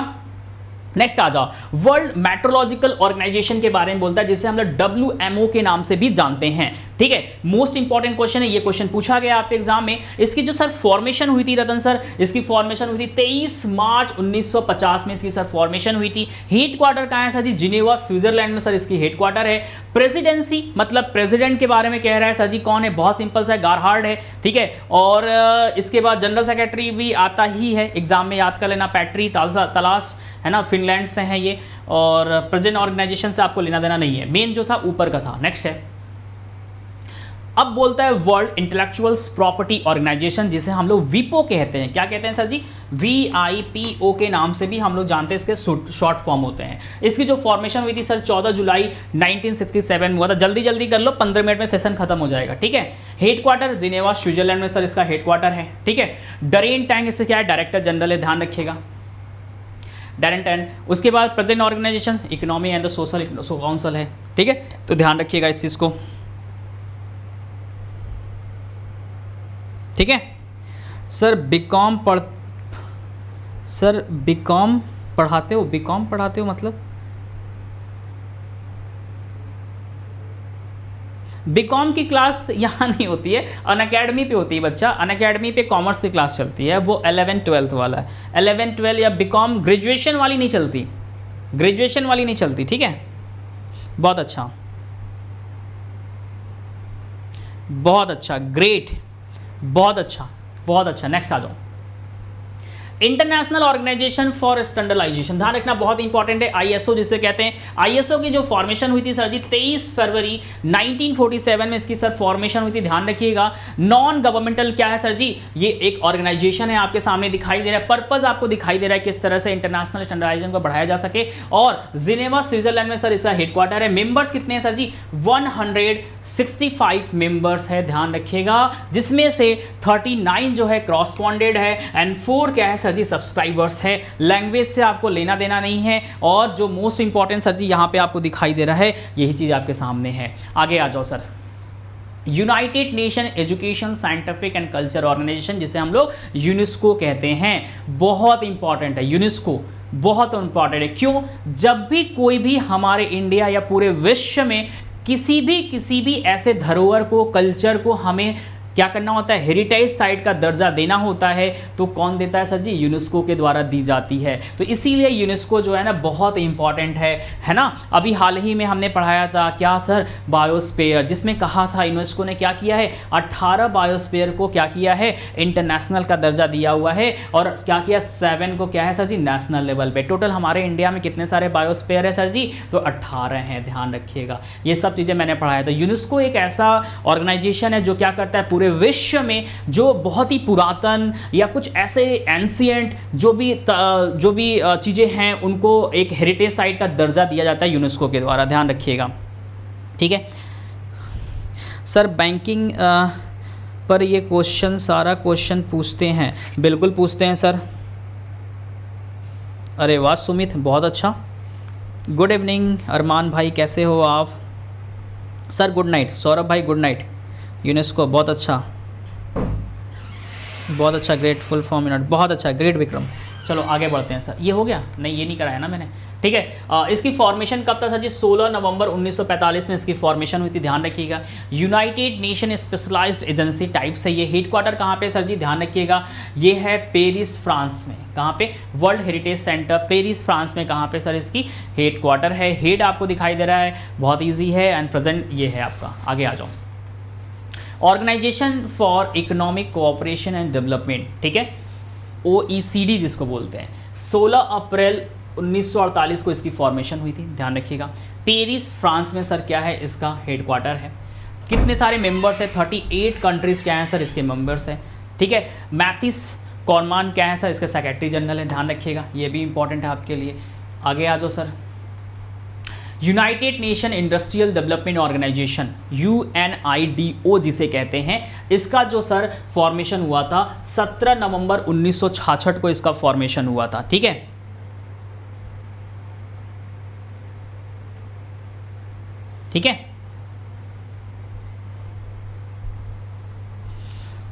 नेक्स्ट आ जाओ, वर्ल्ड मेट्रोलॉजिकल ऑर्गेनाइजेशन के बारे में बोलता है, जिसे हम लोग WMO के नाम से भी जानते हैं। ठीक है, मोस्ट इंपॉर्टेंट क्वेश्चन है, ये क्वेश्चन पूछा गया आपके एग्जाम में। इसकी जो सर फॉर्मेशन हुई थी रतन सर, इसकी फॉर्मेशन हुई थी 23 मार्च 1950 में इसकी सर फॉर्मेशन हुई थी। हेड क्वार्टर कहाँ है सर जी? जिनेवा स्विट्जरलैंड में सर इसकी हेड क्वार्टर है। प्रेसिडेंसी मतलब प्रेसिडेंट के बारे में कह रहा है सर जी, कौन है? बहुत सिंपल सा है, गारहार्ड है। ठीक है, और इसके बाद जनरल सेक्रेटरी भी आता ही है, एग्जाम में याद कर लेना, पैट्री तलाश है ना, फिनलैंड से हैं ये, और प्रेजेंट ऑर्गेनाइजेशन से आपको लेना देना नहीं है, मेन जो था ऊपर का था। नेक्स्ट है, अब बोलता है वर्ल्ड इंटेलेक्चुअल्स प्रॉपर्टी ऑर्गेनाइजेशन, जिसे हम लोग वीपो कहते हैं। क्या कहते हैं सर जी? VIPO के नाम से भी हम लोग जानते हैं, इसके शॉर्ट फॉर्म होते हैं। इसकी जो फॉर्मेशन हुई थी सर 14 जुलाई 1967 में हुआ था। जल्दी जल्दी कर लो, 15 मिनट में सेशन खत्म हो जाएगा। ठीक है, हेड क्वार्टर जिनेवा स्विट्जरलैंड में सर इसका हेड क्वार्टर है। ठीक है, डरेन टैंग इससे क्या है? डायरेक्टर जनरल है, ध्यान रखिएगा, डायरेक्ट एंड। उसके बाद present organisation economy and the social council है। ठीक है, तो ध्यान रखिएगा इस चीज़ को। ठीक है सर, बीकॉम पढ़ाते हो? बीकॉम पढ़ाते हो मतलब बीकॉम की क्लास यहाँ नहीं होती है, अनअकैडमी पे होती है बच्चा। अनअकैडमी पे कॉमर्स की क्लास चलती है, वो 11-12 वाला है। 11-12 या बीकॉम ग्रेजुएशन वाली नहीं चलती, ग्रेजुएशन वाली नहीं चलती। ठीक है, बहुत अच्छा, बहुत अच्छा, ग्रेट, बहुत अच्छा, बहुत अच्छा। नेक्स्ट आ जाओ, इंटरनेशनल ऑर्गेनाइजेशन फॉर स्टैंडर्डाइजेशन, ध्यान रखना बहुत इंपॉर्टेंट है। ISO जिसे कहते हैं, ISO की जो फॉर्मेशन हुई थी सर जी 23 फरवरी 1947 में इसकी सर फॉर्मेशन हुई थी, ध्यान रखिएगा। नॉन गवर्नमेंटल क्या है सर जी? ये एक ऑर्गेनाइजेशन है, आपके सामने दिखाई दे रहा है, पर्पज आपको दिखाई दे रहा है किस तरह से इंटरनेशनल स्टैंडर्डाइजेशन को बढ़ाया जा सके। और जिनेवा स्विट्जरलैंड में सर इसका हेडक्वार्टर है। मेंबर्स कितने हैं सर जी? 165 मेंबर्स है, ध्यान रखिएगा, जिसमें से 39 जो है क्रॉसपॉन्डेड है एंड 4 क्या है सर जी? सब्सक्राइबर्स है। लैंग्वेज से आपको लेना देना नहीं है। और जो मोस्ट इंपॉर्टेंट सर जी यहाँ पे आपको दिखाई दे रहा है, यही चीज़ आपके सामने है। आगे आ जाओ sir, United Nation education scientific and culture organisation, जिसे हम लोग यूनेस्को कहते हैं। बहुत इंपॉर्टेंट है यूनेस्को, बहुत इंपॉर्टेंट है। क्यों? जब भी कोई भी हमारे इंडिया या पूरे विश्व में किसी भी ऐसे धरोहर को, कल्चर को हमें क्या करना होता है? हेरिटेज साइट का दर्जा देना होता है, तो कौन देता है सर जी? यूनेस्को के द्वारा दी जाती है। तो इसीलिए यूनेस्को जो है ना बहुत इंपॉर्टेंट है ना। अभी हाल ही में हमने पढ़ाया था क्या सर? बायोस्फीयर, जिसमें कहा था यूनेस्को ने क्या किया है? 18 बायोस्फीयर को क्या किया है? इंटरनेशनल का दर्जा दिया हुआ है। और क्या किया? 7 को क्या है सर जी? नेशनल लेवल पे। टोटल हमारे इंडिया में कितने सारे बायोस्फीयर है सर जी? तो 18 हैं, ध्यान रखिएगा। ये सब चीज़ें मैंने पढ़ाया था। यूनेस्को एक ऐसा ऑर्गेनाइजेशन है जो क्या करता है? पूरे विश्व में जो बहुत ही पुरातन या कुछ ऐसे एंशिएंट जो भी चीज़ें हैं, उनको एक हेरिटेज साइट का दर्जा दिया जाता है यूनेस्को के द्वारा, ध्यान रखिएगा। ठीक है सर, बैंकिंग पर ये क्वेश्चन, सारा क्वेश्चन पूछते हैं? बिल्कुल पूछते हैं सर। अरे वाह सुमित, बहुत अच्छा। गुड इवनिंग अरमान भाई, कैसे हो आप? Sir good night. सौरभ भाई गुड नाइट। यूनेस्को, बहुत अच्छा, बहुत अच्छा, ग्रेट, फुल फॉर्म मिनट, बहुत अच्छा, ग्रेट विक्रम। चलो आगे बढ़ते हैं सर। ये हो गया? नहीं, ये नहीं कराया ना मैंने। ठीक है, इसकी फॉर्मेशन कब था सर जी? 16 नवंबर 1945 में इसकी फॉर्मेशन हुई थी, ध्यान रखिएगा। United Nation specialised agency type से। ये हेड क्वार्टर कहाँ पे सर जी? ध्यान रखिएगा, ये है पेरिस फ्रांस में। कहाँ पे? World heritage centre Paris France में। कहाँ पे सर इसकी हेड क्वार्टर है? हेड आपको दिखाई दे रहा है, बहुत ईजी है। एंड प्रेजेंट ये है आपका। आगे आ जाओ, organisation for economic cooperation and development, ठीक है, OECD जिसको बोलते हैं। 16 अप्रैल 1948 को इसकी फॉर्मेशन हुई थी, ध्यान रखिएगा। पेरिस फ्रांस में सर क्या है? इसका हेडक्वार्टर है। कितने सारे मेंबर्स हैं? 38 कंट्रीज क्या हैं सर इसके मेंबर्स हैं। ठीक है, मैथिस कॉर्मान क्या है सर? इसके सेक्रेटरी जनरल है, ध्यान रखिएगा, ये भी इंपॉर्टेंट है आपके लिए। आगे आ जाओ sir, United Nation industrial development organisation, UNIDO जिसे कहते हैं, इसका जो सर फॉर्मेशन हुआ था 17 नवंबर 1966 को इसका फॉर्मेशन हुआ था। ठीक है, ठीक है।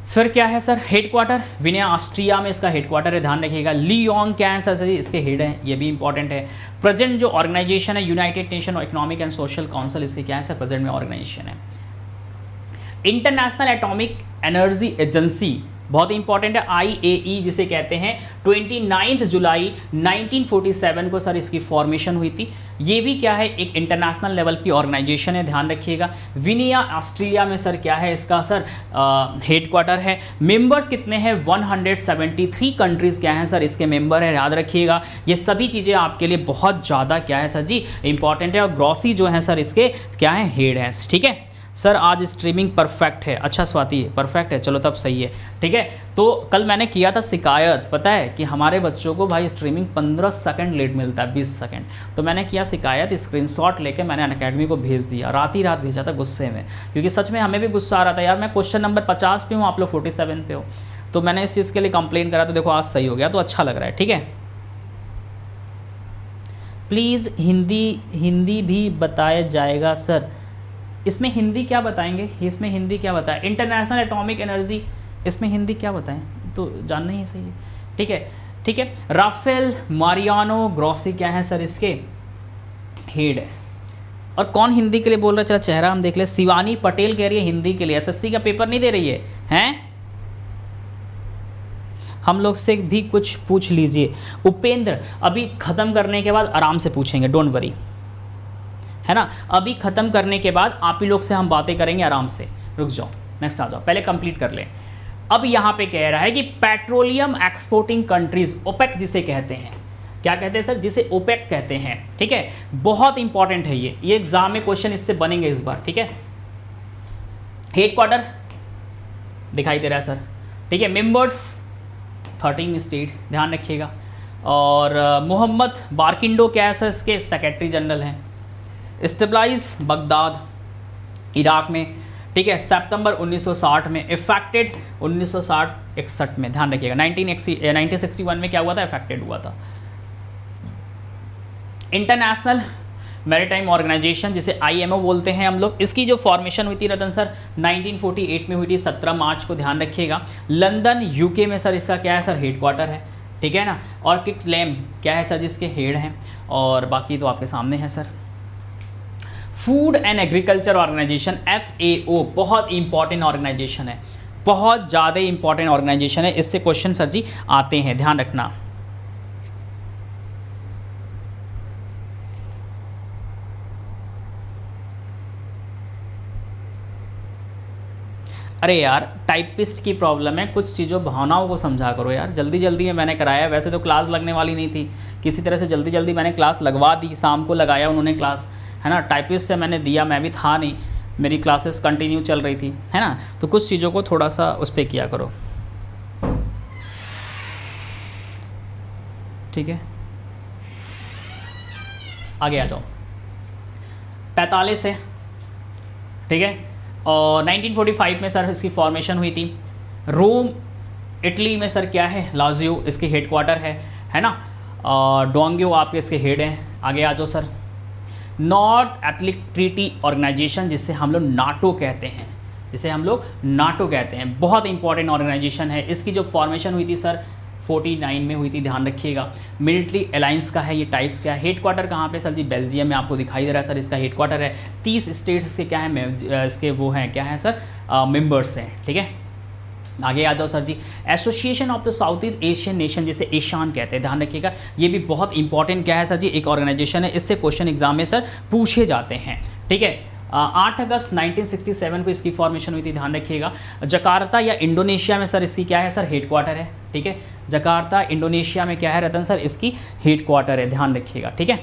फिर क्या है सर, हेडक्वार्टर विनिया ऑस्ट्रिया में इसका हेडक्वार्टर है, ध्यान रखिएगा। लियोंग क्या है सर, इसके हेड हैं, ये भी इंपॉर्टेंट है। प्रेजेंट जो ऑर्गेनाइजेशन है United nation economic and social council, इसके क्या है सर, प्रेजेंट में ऑर्गेनाइजेशन है। इंटरनेशनल एटॉमिक एनर्जी एजेंसी बहुत इंपॉर्टेंट है, IAEA जिसे कहते हैं, 29 जुलाई 1947 को सर इसकी फॉर्मेशन हुई थी। ये भी क्या है, एक इंटरनेशनल लेवल की ऑर्गेनाइजेशन है, ध्यान रखिएगा। विनिया ऑस्ट्रिया में सर क्या है, इसका सर हेडक्वार्टर है। मेंबर्स कितने हैं, 173 कंट्रीज़ क्या हैं सर इसके मेंबर है, याद रखिएगा। ये सभी चीज़ें आपके लिए बहुत ज़्यादा क्या है सर जी, इंपॉर्टेंट है। और ग्रॉसी जो है सर इसके क्या है, हेड है, ठीक है सर। आज स्ट्रीमिंग परफेक्ट है, अच्छा स्वाति परफेक्ट है, चलो तब सही है, ठीक है। तो कल मैंने किया था शिकायत, पता है कि हमारे बच्चों को भाई स्ट्रीमिंग 15 सेकंड लेट मिलता है, 20 सेकंड। तो मैंने किया शिकायत, स्क्रीनशॉट लेके मैंने अनअकैडमी को भेज दिया, रात ही रात भेजा था गुस्से में, क्योंकि सच में हमें भी गुस्सा आ रहा था यार, मैं क्वेश्चन नंबर 50 पे हूँ, आप लोग 47 पे हो। तो मैंने इस चीज़ के लिए कंप्लेन करा, तो देखो आज सही हो गया, तो अच्छा लग रहा है, ठीक है। प्लीज़ हिंदी भी बताया जाएगा सर। इसमें हिंदी क्या बताएंगे, इसमें हिंदी क्या बताएं, इंटरनेशनल एटॉमिक एनर्जी, इसमें हिंदी क्या बताएं, तो जानना ही सही है, ठीक है, ठीक है। राफेल मारियानो ग्रॉसी क्या है सर इसके हेड है। और कौन हिंदी के लिए बोल रहा है, चला चेहरा हम देख ले। शिवानी पटेल कह रही है हिंदी के लिए, SSC का पेपर नहीं दे रही है, हैं? हम लोग से भी कुछ पूछ लीजिए। उपेंद्र, अभी ख़त्म करने के बाद आराम से पूछेंगे, डोंट वरी, है ना। अभी ख़त्म करने के बाद आप ही लोग से हम बातें करेंगे आराम से, रुक जाओ, नेक्स्ट आ जाओ, पहले कंप्लीट कर लें। अब यहाँ पे कह रहा है कि पेट्रोलियम एक्सपोर्टिंग कंट्रीज, ओपेक जिसे कहते हैं, क्या कहते हैं सर, जिसे ओपेक कहते हैं, ठीक है। बहुत इंपॉर्टेंट है ये एग्जाम में क्वेश्चन इससे बनेंगे इस बार, ठीक है। हेडक्वार्टर दिखाई दे रहा है सर, ठीक है। मेंबर्स 13 स्टेट, ध्यान रखिएगा। और मोहम्मद बारकिंडो क्या है सर इसके सेक्रेटरी जनरल हैं। स्टेबलाइज बगदाद इराक में, ठीक है, सितंबर 1960 में। इफेक्टेड 1960-61 में, ध्यान रखिएगा। 1961 में क्या हुआ था, इफेक्टेड हुआ था। इंटरनेशनल मैरीटाइम ऑर्गेनाइजेशन जिसे IMO बोलते हैं हम लोग, इसकी जो फॉर्मेशन हुई थी रतन सर 1948 में हुई थी, 17 मार्च को, ध्यान रखिएगा। लंदन UK में सर इसका क्या है सर, हेडक्वार्टर है, ठीक है ना। और किक्सलैम क्या है सर जिसके हेड हैं, और बाकी तो आपके सामने है sir. Food and agriculture organisation FAO बहुत इंपॉर्टेंट ऑर्गेनाइजेशन है, बहुत ज़्यादा इंपॉर्टेंट ऑर्गेनाइजेशन है, इससे क्वेश्चन सर जी आते हैं, ध्यान रखना। अरे यार टाइपिस्ट की प्रॉब्लम है, कुछ चीज़ों भावनाओं को समझा करो यार, जल्दी जल्दी में मैंने कराया, वैसे तो क्लास लगने वाली नहीं थी, किसी तरह से जल्दी जल्दी मैंने क्लास लगवा दी, शाम को लगाया उन्होंने क्लास, है ना। टाइपिस्ट से मैंने दिया, मैं भी था नहीं, मेरी क्लासेस कंटिन्यू चल रही थी, है ना। तो कुछ चीज़ों को थोड़ा सा उस पर किया करो, ठीक है। आगे आ जाओ, 45 है, ठीक है। और 1945 में सर इसकी फॉर्मेशन हुई थी। रोम इटली में सर क्या है, लाजियो इसके हेडक्वार्टर है ना। और डोंगियो आपके इसके हेड हैं। आगे आ जाओ सर, नॉर्थ एटलिक ट्रीटी ऑर्गेनाइजेशन जिसे हम लोग नाटो कहते हैं, बहुत इंपॉर्टेंट ऑर्गेनाइजेशन है। इसकी जो फॉर्मेशन हुई थी सर 49 में हुई थी, ध्यान रखिएगा। मिलिट्री अलायंस का है ये, टाइप्स क्या है। हेडक्वार्टर कहाँ पे सर जी, बेल्जियम में आपको दिखाई दे रहा है सर इसका हेडक्वार्टर है। 30 स्टेट्स के क्या है, इसके वो हैं क्या है सर, मेंबर्स हैं, ठीक है। आगे आ जाओ sir ji, Association of the South East Asian Nation जिसे एशान कहते हैं, ध्यान रखिएगा। ये भी बहुत इंपॉर्टेंट क्या है सर जी, एक ऑर्गेनाइजेशन है, इससे क्वेश्चन एग्जाम में सर पूछे जाते हैं, ठीक है। 8 अगस्त 1967 को इसकी फॉर्मेशन हुई थी, ध्यान रखिएगा। जकार्ता या इंडोनेशिया में सर इसकी क्या है सर, हेडक्वार्टर है, ठीक है। जकार्ता इंडोनेशिया में क्या है रतन सर, इसकी हेडक्वार्टर है, ध्यान रखिएगा, ठीक है।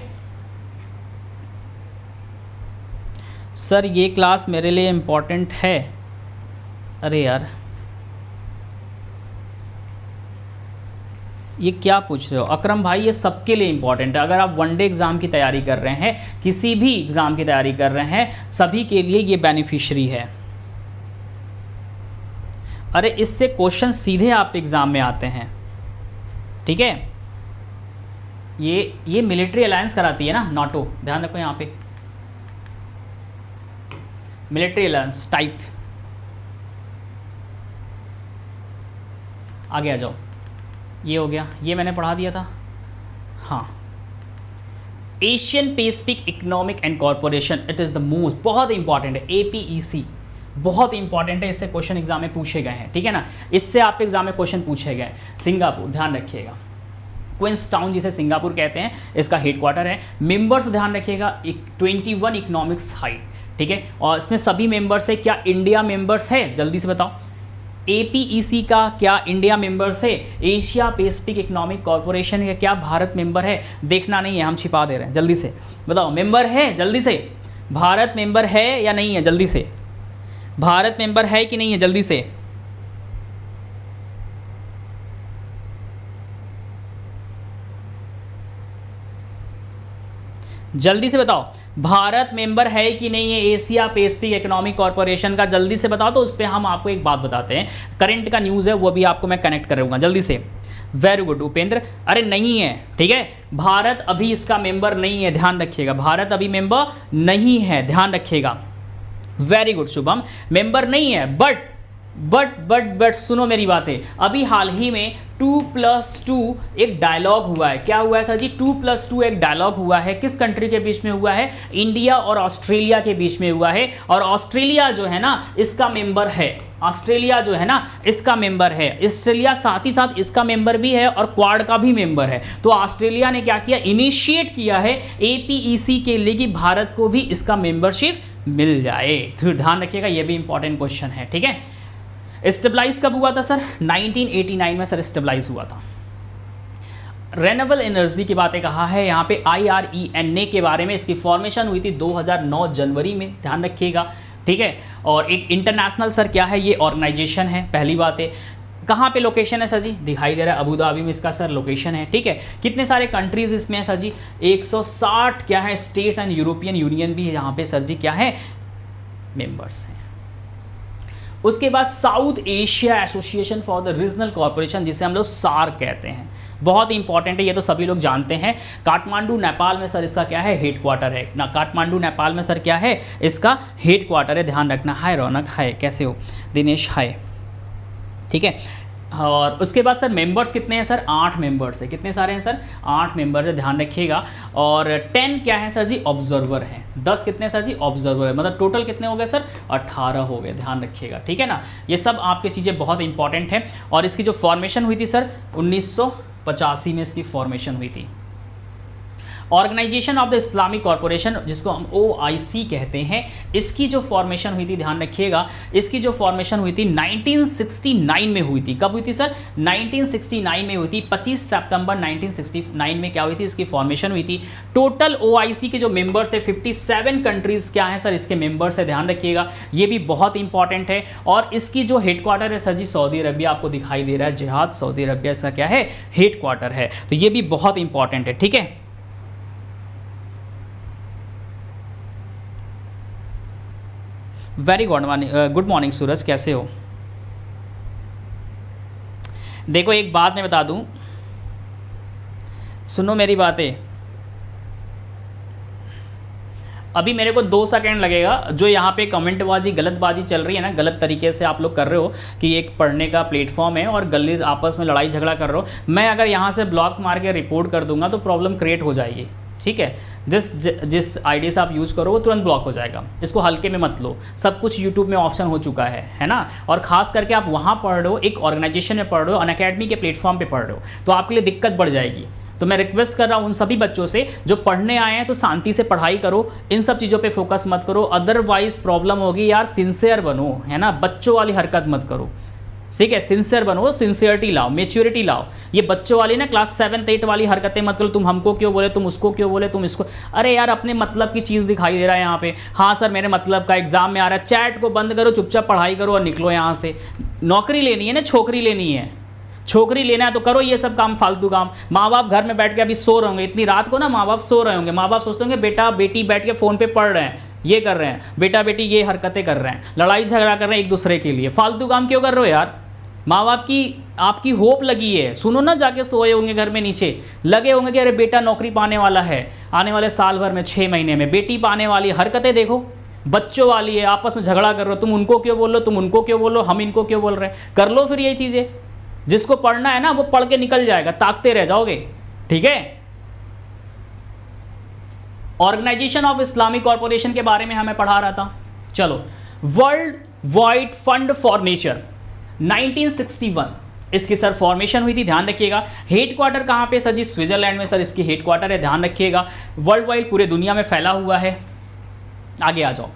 सर ये क्लास मेरे लिए इम्पॉर्टेंट है, अरे यार ये क्या पूछ रहे हो अकरम भाई, ये सबके लिए इंपॉर्टेंट है। अगर आप वनडे एग्ज़ाम की तैयारी कर रहे हैं, किसी भी एग्ज़ाम की तैयारी कर रहे हैं, सभी के लिए ये बेनिफिशियरी है। अरे इससे क्वेश्चन सीधे आप एग्ज़ाम में आते हैं, ठीक है। ये मिलिट्री अलायंस कराती है ना नाटो, ध्यान रखो यहाँ पे, मिलिट्री अलायंस टाइप, आगे आ जाओ, ये हो गया, ये मैंने पढ़ा दिया था। हाँ, Asian Pacific economic and corporation, it is the most, बहुत इंपॉर्टेंट है, APEC बहुत इंपॉर्टेंट है, इससे क्वेश्चन एग्जाम में पूछे गए हैं, ठीक है ना, इससे आपके एग्जाम में क्वेश्चन पूछे गए। सिंगापुर, ध्यान रखिएगा, क्वींस टाउन जिसे सिंगापुर कहते हैं, इसका हेडक्वार्टर है। मेंबर्स ध्यान रखिएगा, 21 इकोनॉमिक्स हाइट, ठीक है, और इसमें सभी मेंबर्स है। क्या इंडिया मेंबर्स है, जल्दी से बताओ, APEC का क्या इंडिया मेंबर्स है? एशिया पैसिफिक इकोनॉमिक कॉरपोरेशन का क्या भारत मेंबर है? देखना नहीं है, हम छिपा दे रहे हैं, जल्दी से बताओ, मेंबर है, जल्दी से, भारत मेंबर है या नहीं है, जल्दी से, भारत मेंबर है कि नहीं है, जल्दी से, जल्दी से बताओ, भारत मेंबर है कि नहीं है एशिया पैसिफिक इकोनॉमिक कॉरपोरेशन का, जल्दी से बताओ। तो उस पर हम आपको एक बात बताते हैं, करंट का न्यूज़ है वो भी आपको मैं कनेक्ट करूंगा, जल्दी से। वेरी गुड उपेंद्र, अरे नहीं है, ठीक है, भारत अभी इसका मेंबर नहीं है, ध्यान रखिएगा, भारत अभी मेंबर नहीं है, ध्यान रखिएगा। वेरी गुड शुभम, मेंबर नहीं है, बट सुनो मेरी बातें, अभी हाल ही में 2+2 एक डायलॉग हुआ है। क्या हुआ है सर जी? 2+2 एक डायलॉग हुआ है, किस कंट्री के बीच में हुआ है? इंडिया और ऑस्ट्रेलिया के बीच में हुआ है, और ऑस्ट्रेलिया जो है ना इसका मेंबर है, ऑस्ट्रेलिया जो है ना इसका मेंबर है, ऑस्ट्रेलिया साथ ही साथ इसका मेंबर भी है और क्वाड का भी मेंबर है। तो ऑस्ट्रेलिया ने क्या किया, इनिशिएट किया है APEC के लिए कि भारत को भी इसका मेंबरशिप मिल जाए। तो ध्यान रखिएगा, ये भी इंपॉर्टेंट क्वेश्चन है, ठीक है। स्टेबलाइज कब हुआ था सर? 1989 में सर स्टेबलाइज हुआ था। रेन्यूएबल एनर्जी की बातें कहा है यहाँ पे, IRENA के बारे में, इसकी फॉर्मेशन हुई थी 2009 जनवरी में, ध्यान रखिएगा, ठीक है। और एक इंटरनेशनल सर क्या है, ये ऑर्गेनाइजेशन है, पहली बात है। कहाँ पे लोकेशन है सर जी? दिखाई दे रहा है, अबू धाबी में इसका सर लोकेशन है, ठीक है। कितने सारे कंट्रीज इसमें है सर जी? 160 क्या है स्टेट्स एंड यूरोपियन यूनियन भी यहाँ पे सर जी क्या है, मेंबर्स हैं। उसके बाद south Asia association for the regional corporation, जिसे हम लोग SAARC कहते हैं, बहुत इंपॉर्टेंट है, ये तो सभी लोग जानते हैं। काठमांडू नेपाल में सर इसका क्या है, हेडक्वार्टर है ना, काठमांडू नेपाल में सर क्या है, इसका हेडक्वार्टर है, ध्यान रखना। हाय रौनक, हाय, कैसे हो? दिनेश, हाय, ठीक है। और उसके बाद सर मेंबर्स कितने हैं सर? 8 मेंबर्स है। कितने सारे हैं सर? 8 मेंबर्स है, ध्यान रखिएगा। और 10 क्या है सर जी? ऑब्जर्वर हैं। 10 कितने सर जी? ऑब्जर्वर है, मतलब टोटल कितने हो गए सर? 18 हो गए, ध्यान रखिएगा, ठीक है ना। ये सब आपकी चीज़ें बहुत इंपॉर्टेंट है। और इसकी जो फॉर्मेशन हुई थी सर 1985 में इसकी फॉर्मेशन हुई थी। Organisation of the Islamic Corporation, जिसको हम OIC कहते हैं, इसकी जो फॉर्मेशन हुई थी, ध्यान रखिएगा, इसकी जो फॉर्मेशन हुई थी 1969 में हुई थी। कब हुई थी सर? 1969 में हुई थी, 25 सितंबर 1969 में क्या हुई थी, इसकी फॉर्मेशन हुई थी। टोटल OIC के जो मेंबर्स है 57 कंट्रीज क्या है सर इसके मेंबर्स है, ध्यान रखिएगा, ये भी बहुत इंपॉर्टेंट है। और इसकी जो हेडक्वार्टर है सर जी सऊदी अरबिया, आपको दिखाई दे रहा है, जिहाद सऊदी अरबिया इसका क्या है, हेडक्वार्टर है। तो ये भी बहुत इंपॉर्टेंट है, ठीक है। वेरी गुड मॉर्निंग सूरज, कैसे हो? देखो एक बात मैं बता दूं, सुनो मेरी बातें, अभी मेरे को 2 सेकंड लगेगा। जो यहाँ पे कमेंटबाजी गलतबाजी चल रही है ना, गलत तरीके से आप लोग कर रहे हो कि एक पढ़ने का प्लेटफॉर्म है और गली आपस में लड़ाई झगड़ा कर रहे हो, मैं अगर यहाँ से ब्लॉक मार के रिपोर्ट कर दूंगा तो प्रॉब्लम क्रिएट हो जाएगी, ठीक है। जिस आईडी से आप यूज़ करो वो तुरंत ब्लॉक हो जाएगा, इसको हल्के में मत लो। सब कुछ यूट्यूब में ऑप्शन हो चुका है ना। और खास करके आप वहाँ पढ़ रहे हो, एक ऑर्गेनाइजेशन में पढ़ रहे हो, अनअकैडमी के प्लेटफॉर्म पे पढ़ रहे हो, तो आपके लिए दिक्कत बढ़ जाएगी। तो मैं रिक्वेस्ट कर रहा हूँ उन सभी बच्चों से जो पढ़ने आए हैं तो शांति से पढ़ाई करो, इन सब चीज़ों पे फोकस मत करो, अदरवाइज प्रॉब्लम होगी। यार सिंसियर बनो, है ना, बच्चों वाली हरकत मत करो, ठीक है, सिंसियर बनो, सिंसियरिटी लाओ, मेच्योरिटी लाओ। ये बच्चों वाली ना क्लास 7, 8 वाली हरकतें मत करो, तुम हमको क्यों बोले, तुम उसको क्यों बोले, तुम इसको, अरे यार अपने मतलब की चीज़ दिखाई दे रहा है यहाँ पे। हाँ सर मेरे मतलब का एग्जाम में आ रहा है, चैट को बंद करो, चुपचाप पढ़ाई करो और निकलो यहाँ से। नौकरी लेनी है ना, छोकरी लेनी है, छोकरी लेना है तो करो ये सब काम, फालतू काम। माँ बाप घर में बैठ के अभी सो रहे होंगे, इतनी रात को ना माँ बाप सो रहे होंगे, माँ बाप सोचते होंगे बेटा बेटी बैठ के फ़ोन पे पढ़ रहे हैं, ये कर रहे हैं, बेटा बेटी ये हरकतें कर रहे हैं, लड़ाई झगड़ा कर रहे हैं एक दूसरे के लिए, फालतू काम क्यों कर रहे हो यार। माँ बाप की आपकी होप लगी है, सुनो ना, जाके सोए होंगे घर में नीचे, लगे होंगे कि अरे बेटा नौकरी पाने वाला है आने वाले साल भर में, 6 महीने में, बेटी पाने वाली है। हरकतें देखो बच्चों वाली है, आपस में झगड़ा कर रहे हो, तुम उनको क्यों बोल लो, तुम उनको क्यों बोल लो, हम इनको क्यों बोल रहे हैं। कर लो फिर यही चीज़ें, जिसको पढ़ना है ना वो पढ़ के निकल जाएगा, ताकते रह जाओगे, ठीक है। ऑर्गेनाइजेशन ऑफ इस्लामिक कॉरपोरेशन के बारे में हमें पढ़ा रहा था। चलो, world wide fund for nature 1961, इसकी सर फॉर्मेशन हुई थी, ध्यान रखिएगा। हेड क्वार्टर कहाँ पे सर जी? स्विट्जरलैंड में सर इसकी हेड क्वार्टर है, ध्यान रखिएगा। वर्ल्ड वाइड पूरे दुनिया में फैला हुआ है। आगे आ जाओ।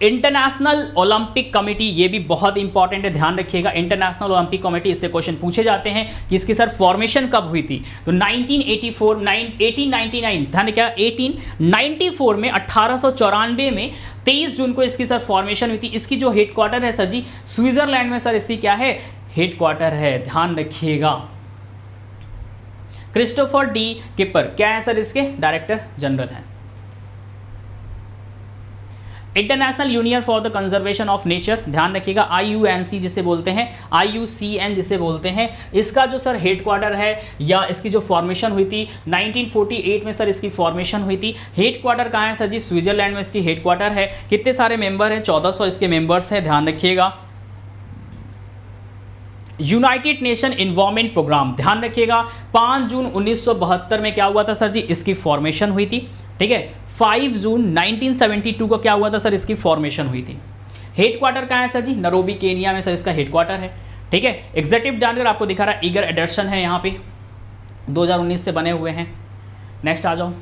इंटरनेशनल ओलंपिक कमेटी, ये भी बहुत इंपॉर्टेंट है, ध्यान रखिएगा। इंटरनेशनल ओलंपिक कमेटी, इससे क्वेश्चन पूछे जाते हैं कि इसकी सर फॉर्मेशन कब हुई थी? तो 1899, ध्यान क्या, 1894 में, 1894 में 23 जून को इसकी सर फॉर्मेशन हुई थी। इसकी जो हेड क्वार्टर है सर जी स्विट्जरलैंड में, सर इसकी क्या है? हेड क्वार्टर है, ध्यान रखिएगा। क्रिस्टोफर डी किपर क्या है सर? इसके डायरेक्टर जनरल हैं। International union for the conservation of nature, ध्यान रखिएगा, IUNC जिसे बोलते हैं, IUCN जिसे बोलते हैं, इसका जो सर हेड क्वार्टर है या इसकी जो फॉर्मेशन हुई थी 1948 में सर इसकी फॉर्मेशन हुई थी। हेड क्वार्टर कहाँ है सर जी? स्विट्जरलैंड में इसकी हेड क्वार्टर है। कितने सारे मेंबर हैं? 1400 इसके मेंबर्स हैं, ध्यान रखिएगा। यूनाइटेड नेशन इन्वायरमेंट प्रोग्राम, ध्यान रखिएगा, 5 जून 1972 में क्या हुआ था सर जी? इसकी फॉर्मेशन हुई थी, ठीक है। 5 जून 1972 को क्या हुआ था सर? इसकी फॉर्मेशन हुई थी। हेड क्वार्टर कहाँ है सर जी? नैरोबी केनिया में सर इसका हेड क्वार्टर है, ठीक है। एग्जीक्यूटिव डायरेक्टर आपको दिखा रहा है, ईगर एडर्सन है यहाँ पे, 2019 से बने हुए हैं। नेक्स्ट आ जाओ।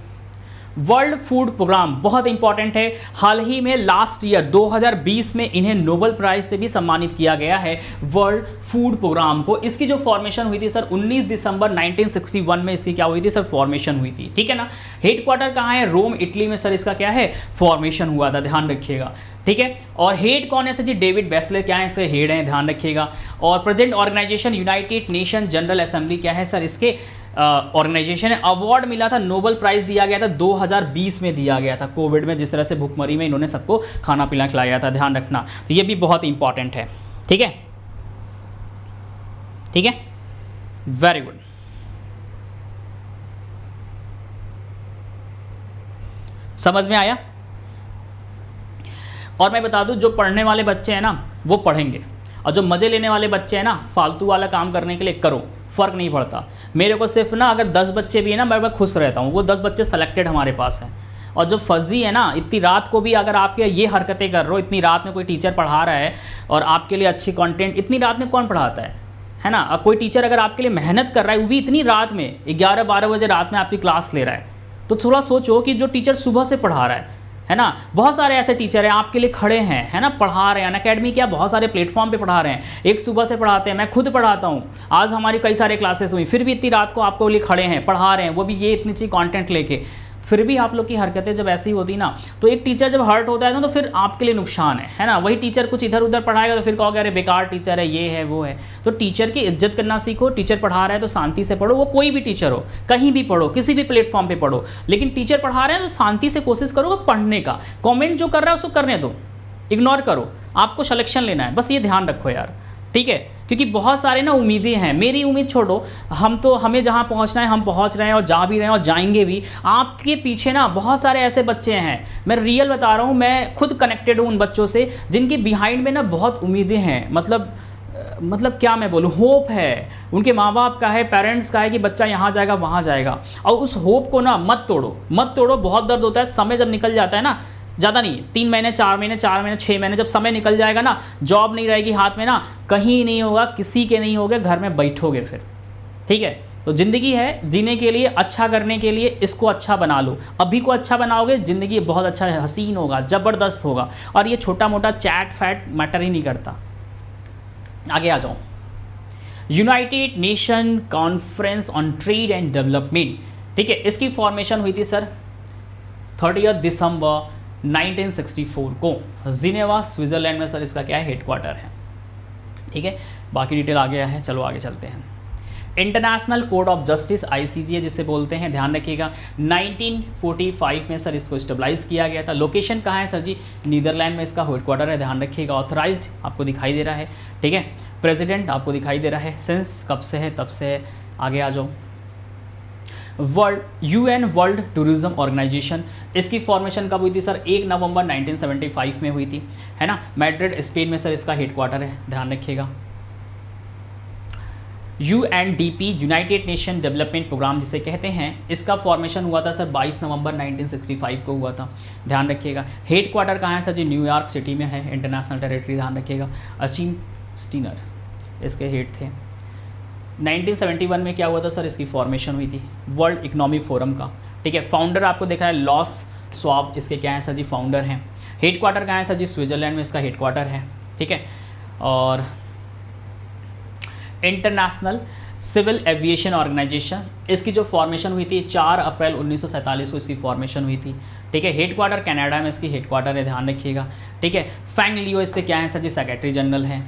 वर्ल्ड फूड प्रोग्राम बहुत इंपॉर्टेंट है। हाल ही में लास्ट ईयर 2020 में इन्हें नोबेल प्राइज से भी सम्मानित किया गया है, वर्ल्ड फूड प्रोग्राम को। इसकी जो फॉर्मेशन हुई थी सर 19 दिसंबर 1961 में इसकी क्या हुई थी सर? फॉर्मेशन हुई थी, ठीक है ना। हेड क्वार्टर कहाँ है? रोम, इटली में सर इसका क्या है? फॉर्मेशन हुआ था, ध्यान रखिएगा, ठीक है। और हेड कौन है सर जी? डेविड बेस्लर क्या है? इससे हेड हैं, ध्यान रखिएगा। और present organisation United Nation General Assembly क्या है सर? इसके ऑर्गेनाइजेशन है। अवार्ड मिला था, नोबेल प्राइज दिया गया था 2020 में दिया गया था, कोविड में जिस तरह से भुखमरी में इन्होंने सबको खाना पीना खिलाया था, ध्यान रखना। तो ये भी बहुत इंपॉर्टेंट है, ठीक है, ठीक है, वेरी गुड। समझ में आया? और मैं बता दूं, जो पढ़ने वाले बच्चे हैं ना वो पढ़ेंगे, और जो मज़े लेने वाले बच्चे हैं ना फालतू वाला काम करने के लिए करो, फ़र्क नहीं पड़ता। मेरे को सिर्फ ना अगर 10 बच्चे भी हैं ना मैं खुश रहता हूँ, वो 10 बच्चे सेलेक्टेड हमारे पास हैं। और जो फर्जी है ना, इतनी रात को भी अगर आपके ये हरकतें कर रहे हो, इतनी रात में कोई टीचर पढ़ा रहा है और आपके लिए अच्छी कंटेंट, इतनी रात में कौन पढ़ाता है ना। और कोई टीचर अगर आपके लिए मेहनत कर रहा है वो भी इतनी रात में, 11-12 बजे रात में आपकी क्लास ले रहा है, तो थोड़ा सोचो कि जो टीचर सुबह से पढ़ा रहा है ना, बहुत सारे ऐसे टीचर हैं आपके लिए खड़े हैं, है ना, पढ़ा रहे हैं। अनअकैडमी क्या बहुत सारे प्लेटफॉर्म पे पढ़ा रहे हैं, एक सुबह से पढ़ाते हैं, मैं खुद पढ़ाता हूँ, आज हमारी कई सारे क्लासेस हुई, फिर भी इतनी रात को आपको लिए खड़े हैं, पढ़ा रहे हैं, वो भी ये इतनी अच्छी कंटेंट लेके। फिर भी आप लोग की हरकतें जब ऐसी होती ना, तो एक टीचर जब हर्ट होता है ना, तो फिर आपके लिए नुकसान है ना। वही टीचर कुछ इधर उधर पढ़ाएगा तो फिर कहोगे अरे बेकार टीचर है, ये है वो है। तो टीचर की इज्जत करना सीखो। टीचर पढ़ा रहा है तो शांति से पढ़ो, वो कोई भी टीचर हो, कहीं भी पढ़ो, किसी भी प्लेटफॉर्म पे पढ़ो, लेकिन टीचर पढ़ा रहे हैं तो शांति से कोशिश करो पढ़ने का। कॉमेंट जो कर रहा है उसको करने दो, इग्नोर करो, आपको सिलेक्शन लेना है, बस ये ध्यान रखो यार, ठीक है। क्योंकि बहुत सारे ना उम्मीदें हैं, मेरी उम्मीद छोड़ो, हम तो हमें जहाँ पहुँचना है हम पहुँच रहे हैं और जा भी रहे हैं और जाएंगे भी। आपके पीछे ना बहुत सारे ऐसे बच्चे हैं, मैं रियल बता रहा हूँ, मैं खुद कनेक्टेड हूँ उन बच्चों से जिनके बिहाइंड में ना बहुत उम्मीदें हैं। मतलब क्या मैं बोलूँ, होप है, उनके माँ बाप का है, पेरेंट्स का है कि बच्चा यहाँ जाएगा वहाँ जाएगा, और उस होप को ना मत तोड़ो। बहुत दर्द होता है, समय जब निकल जाता है ना, ज़्यादा नहीं, 3 महीने 4 महीने 6 महीने जब समय निकल जाएगा ना, जॉब नहीं रहेगी हाथ में ना, कहीं नहीं होगा, किसी के नहीं होगे, घर में बैठोगे फिर, ठीक है। तो ज़िंदगी है जीने के लिए, अच्छा करने के लिए, इसको अच्छा बना लो। अभी को अच्छा बनाओगे, ज़िंदगी बहुत अच्छा हसीन होगा, ज़बरदस्त होगा। और ये छोटा मोटा चैट फैट मैटर ही नहीं करता। आगे आ जाओ। United nation conference on trade and development, ठीक है, इसकी फॉर्मेशन हुई थी सर 30 दिसंबर 1964 को, जिनेवा स्विट्जरलैंड में सर इसका क्या है? हेडक्वार्टर है, ठीक है। बाकी डिटेल आ गया है, चलो आगे चलते हैं। International code of justice ICJ जिसे बोलते हैं, ध्यान रखिएगा, 1945 में सर इसको स्टेबलाइज किया गया था। लोकेशन कहाँ है सर जी? नीदरलैंड में इसका हेडक्वार्टर है, ध्यान रखिएगा। ऑथराइज्ड आपको दिखाई दे रहा है, ठीक है। प्रेसिडेंट आपको दिखाई दे रहा है। सिंस कब से है? तब से है। आगे आ जाओ। UN वर्ल्ड टूरिज्म ऑर्गेनाइजेशन, इसकी फॉर्मेशन कब हुई थी सर? 1 नवंबर 1975 में हुई थी, है ना। मैड्रिड स्पेन में सर इसका हेडक्वार्टर है, ध्यान रखिएगा। UNDP United Nation Development Programme जिसे कहते हैं, इसका फॉर्मेशन हुआ था सर 22 नवंबर 1965 को हुआ था, ध्यान रखिएगा। हेड क्वार्टर कहाँ है सर जी? न्यूयॉर्क सिटी में है, इंटरनेशनल टेरिटरी, ध्यान रखिएगा। असीम स्टीनर इसके हेड थे। 1971 में क्या हुआ था सर? इसकी फॉर्मेशन हुई थी वर्ल्ड इकोनॉमिक फोरम का, ठीक है। फाउंडर आपको देखा है लॉस स्वाब, इसके क्या है सर जी? फाउंडर हैं। हेड क्वार्टर कहाँ है सर जी? स्विट्जरलैंड में इसका हेड क्वार्टर है, ठीक है। और इंटरनेशनल सिविल एविएशन ऑर्गेनाइजेशन, इसकी जो फॉर्मेशन हुई थी 4 अप्रैल 1947 को इसकी फॉर्मेशन हुई थी, ठीक है। हेड क्वार्टर कनाडा में इसकी हेड क्वार्टर है, ध्यान रखिएगा, ठीक है। फैंग लियो इसके क्या है सर जी? सेक्रेटरी जनरल हैं।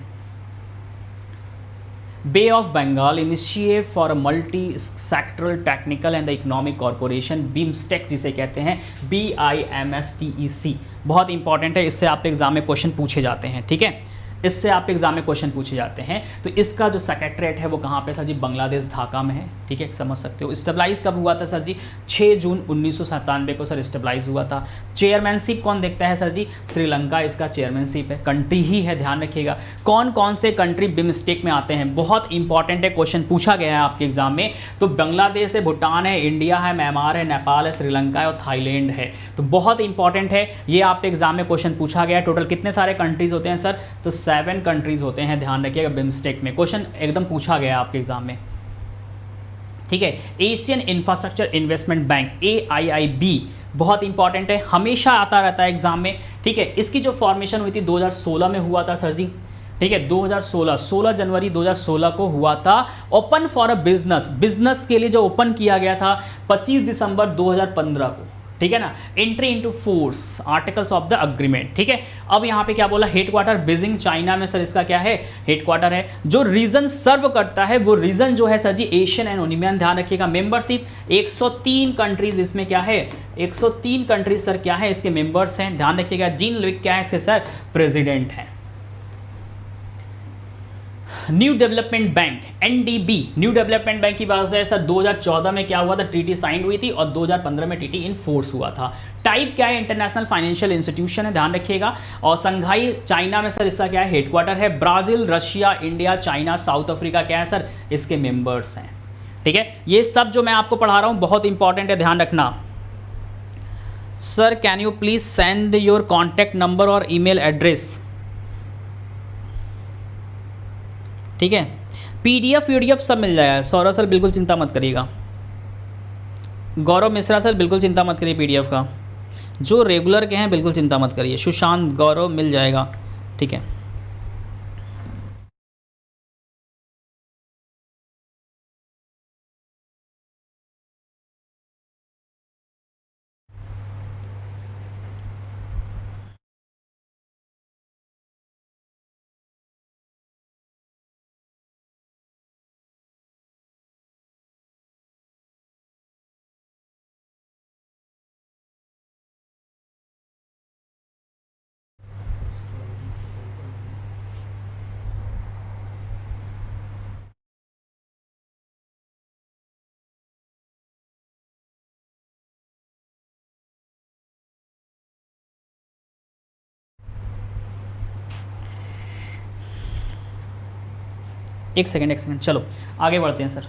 Bay of Bengal initiative for multi sectoral technical and the economic corporation, BIMSTEC जिसे कहते हैं, BIMSTEC, बहुत इंपॉर्टेंट है, इससे आप एग्जाम में क्वेश्चन पूछे जाते हैं, ठीक है। इससे आप एग्जाम में क्वेश्चन पूछे जाते हैं। तो इसका जो सेक्रेटरीट है वो कहाँ पे सर जी? बांग्लादेश ढाका में है, ठीक है, समझ सकते हो। स्टेबलाइज कब हुआ था सर जी? 6 जून 1997 को सर स्टेबलाइज हुआ था। चेयरमैनशिप कौन देखता है सर जी? श्रीलंका इसका चेयरमैनशिप है, कंट्री ही है, ध्यान रखिएगा। कौन कौन से कंट्री बिमस्टेक में आते हैं? बहुत इंपॉर्टेंट है, क्वेश्चन पूछा गया है आपके एग्जाम में। तो बांग्लादेश है, भूटान है, इंडिया है, म्यांमार है, नेपाल है, श्रीलंका है और थाईलैंड है। तो बहुत इंपॉर्टेंट है ये, आपके एग्जाम में क्वेश्चन पूछा गया है। टोटल कितने सारे कंट्रीज होते हैं सर? तो 7 कंट्रीज होते हैं, ध्यान रखिएगा। बिमस्टेक में क्वेश्चन एकदम पूछा गया है आपके एग्जाम में, ठीक है। Asian infrastructure investment bank, AIIB, बहुत इंपॉर्टेंट है, हमेशा आता रहता है एग्जाम में, ठीक है। इसकी जो फॉर्मेशन हुई थी 2016 में हुआ था सर जी, ठीक है। 16 जनवरी 2016 को हुआ था। ओपन फॉर अ बिजनेस के लिए जो ओपन किया गया था 25 दिसंबर 2015 को, ठीक है ना। Entry into force articles of the agreement, ठीक है। अब यहाँ पे क्या बोला? हेड क्वार्टर बीजिंग चाइना में सर इसका क्या है? हेड क्वार्टर है। जो रीजन सर्व करता है वो रीजन जो है सर जी एशियन एंड ओनिमियन, ध्यान रखिएगा। मेंबरशिप 103 कंट्रीज इसमें क्या है? 103 कंट्रीज सर क्या है? इसके मेंबर्स हैं, ध्यान रखिएगा। जीन लुइक क्या है इसके सर? प्रेसिडेंट हैं। New development bank, NDB, new development bank की बात है सर 2014 में क्या हुआ था? ट्रीटी साइन हुई थी और 2015 में TT इन फोर्स हुआ था। टाइप क्या है? इंटरनेशनल फाइनेंशियल इंस्टीट्यूशन है, ध्यान रखिएगा। और संघाई चाइना में सर इसका क्या है? हेड क्वार्टर है। Brazil, Russia, India, China, south Africa क्या है सर? इसके मेंबर्स हैं, ठीक है। ये सब जो मैं आपको पढ़ा रहा हूँ बहुत इंपॉर्टेंट है, ध्यान रखना। Sir can you please send your contact number और ईमेल एड्रेस, ठीक है। PDF सब मिल जाएगा। सौरभ सर बिल्कुल चिंता मत करिएगा। गौरव मिश्रा सर बिल्कुल चिंता मत करिए, PDF का जो रेगुलर के हैं बिल्कुल चिंता मत करिए। सुशांत, गौरव मिल जाएगा, ठीक है। एक सेकंड, चलो आगे बढ़ते हैं सर।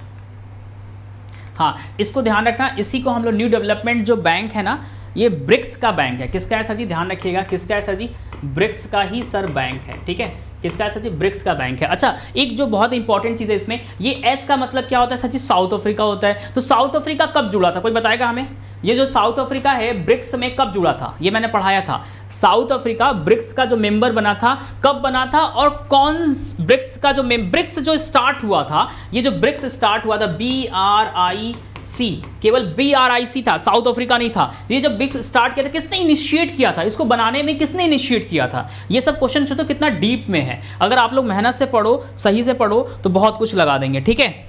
हाँ, इसको ध्यान रखना, इसी को हम लोग न्यू डेवलपमेंट जो बैंक है ना, ये ब्रिक्स का बैंक है। किसका है सर जी? ध्यान रखिएगा, किसका है सर जी? ब्रिक्स का ही सर बैंक है, ठीक है। किसका है सर जी? ब्रिक्स का बैंक है। अच्छा, एक जो बहुत इंपॉर्टेंट चीज़ है इसमें, ये एस का मतलब क्या होता है सर जी? साउथ अफ्रीका होता है। तो साउथ अफ्रीका कब जुड़ा था, कोई बताएगा हमें? ये जो साउथ अफ्रीका है ब्रिक्स में कब जुड़ा था? ये मैंने पढ़ाया था। साउथ अफ्रीका ब्रिक्स का जो मेंबर बना था, कब बना था? और कौन ब्रिक्स का जो ब्रिक्स जो स्टार्ट हुआ था, ये जो ब्रिक्स स्टार्ट हुआ था BRIC, केवल BRIC था, साउथ अफ्रीका नहीं था। ये जब ब्रिक्स स्टार्ट किया था, किसने इनिशिएट किया था? इसको बनाने में किसने इनिशिएट किया था? ये सब क्वेश्चन तो कितना डीप में है। अगर आप लोग मेहनत से पढ़ो, सही से पढ़ो तो बहुत कुछ लगा देंगे, ठीक है।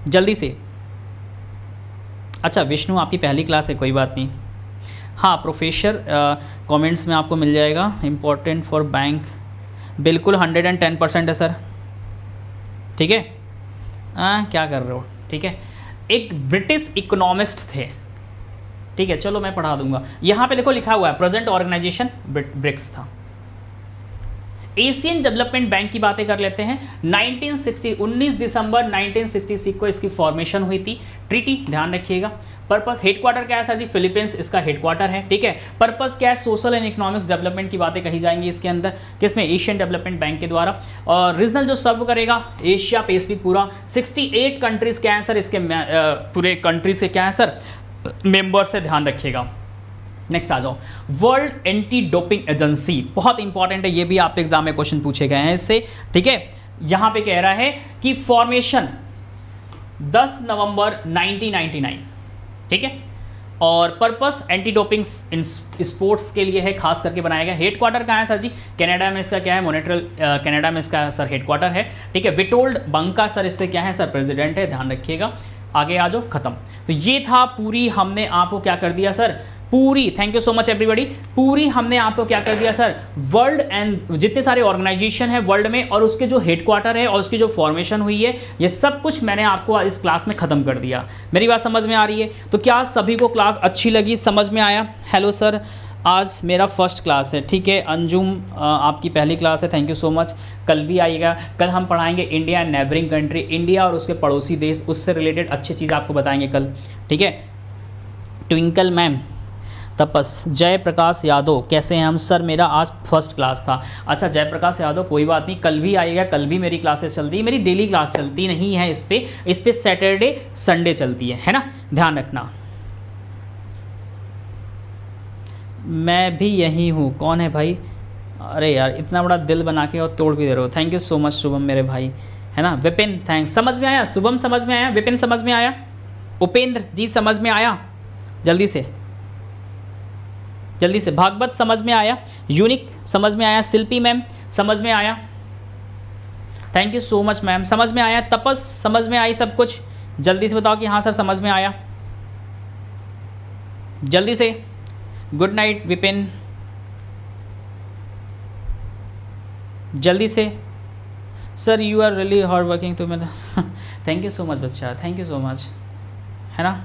जल्दी से। अच्छा विष्णु, आपकी पहली क्लास है, कोई बात नहीं। हाँ प्रोफेसर, कमेंट्स में आपको मिल जाएगा। इम्पोर्टेंट फॉर बैंक, बिल्कुल 110% है सर, ठीक है। क्या कर रहे हो, ठीक है। एक ब्रिटिश इकोनॉमिस्ट थे, ठीक है, चलो मैं पढ़ा दूंगा। यहाँ पे देखो लिखा हुआ है प्रेजेंट ऑर्गेनाइजेशन ब्रिक्स था। एशियन डेवलपमेंट बैंक की बातें कर लेते हैं। 19 दिसंबर 1966 को इसकी फॉर्मेशन हुई थी। ट्रीटी ध्यान रखिएगा। पर्पस, हेडक्वार्टर क्या है सर जी? फिलीपींस इसका हेडक्वार्टर है, ठीक है। पर्पस क्या है? सोशल एंड इकोनॉमिक्स डेवलपमेंट की बातें कही जाएंगी इसके अंदर, किसमें? एशियन डेवलपमेंट बैंक के द्वारा। और रीजनल जो सर्व करेगा एशिया पैसिफिक पूरा। 68 कंट्रीज क्या है सर इसके, पूरे कंट्री से क्या है सर मेंबर से, ध्यान रखिएगा। नेक्स्ट आ जाओ, वर्ल्ड एंटी डोपिंग एजेंसी, बहुत इंपॉर्टेंट है, ये भी आप एग्जाम में क्वेश्चन पूछे गए हैं इससे, ठीक है। यहां पे कह रहा है कि फॉर्मेशन 10 नवंबर 1999, ठीक है। और पर्पस एंटी डोपिंग स्पोर्ट्स के लिए है, खास करके बनाया गया। हेडक्वार्टर कहाँ है सर जी? कनाडा में इसका क्या है? मॉनिट्रियल कनाडा में इसका सर हेडक्वार्टर है, ठीक है। विटोल्ड बंका सर इससे क्या है सर? प्रेसिडेंट है, ध्यान रखिएगा। आगे आ जाओ, खत्म। तो ये था पूरी, हमने आपको क्या कर दिया सर? पूरी, thank you so much everybody, पूरी हमने आपको क्या कर दिया सर? वर्ल्ड एंड जितने सारे ऑर्गेनाइजेशन है वर्ल्ड में और उसके जो हेडक्वार्टर है और उसकी जो फॉर्मेशन हुई है, ये सब कुछ मैंने आपको इस क्लास में खत्म कर दिया। मेरी बात समझ में आ रही है? तो क्या सभी को क्लास अच्छी लगी, समझ में आया? हेलो सर, आज मेरा फर्स्ट क्लास है, ठीक है। अंजुम आपकी पहली क्लास है, थैंक यू सो मच। कल भी आइएगा, कल हम पढ़ाएंगे India and neighbouring country, India और उसके पड़ोसी देश, उससे रिलेटेड अच्छी चीज़ आपको बताएंगे कल, ठीक है। ट्विंकल मैम, तपस, जयप्रकाश यादव, कैसे हैं हम? सर मेरा आज फर्स्ट क्लास था। अच्छा जयप्रकाश यादव, कोई बात नहीं, कल भी आइएगा, कल भी मेरी क्लासेस चलती है। मेरी डेली क्लास चलती नहीं है इस पे सैटरडे संडे चलती है ना, ध्यान रखना। मैं भी यही हूँ। कौन है भाई? अरे यार इतना बड़ा दिल बना के और तोड़ भी दे रहे हो। Thank you so much Shubham मेरे भाई, है ना। विपिन, थैंक्स। समझ में आया? शुभम समझ में आया? विपिन समझ में आया? उपेंद्र जी समझ में आया? जल्दी से जल्दी से। भागवत समझ में आया? यूनिक समझ में आया? शिल्पी मैम समझ में आया? Thank you so much ma'am, समझ में आया? तपस समझ में आई सब कुछ? जल्दी से बताओ कि हाँ सर समझ में आया, जल्दी से। गुड नाइट विपिन, जल्दी से। Sir you are really hard working, तो मैं थैंक यू सो मच बच्चा, थैंक यू सो मच, है ना।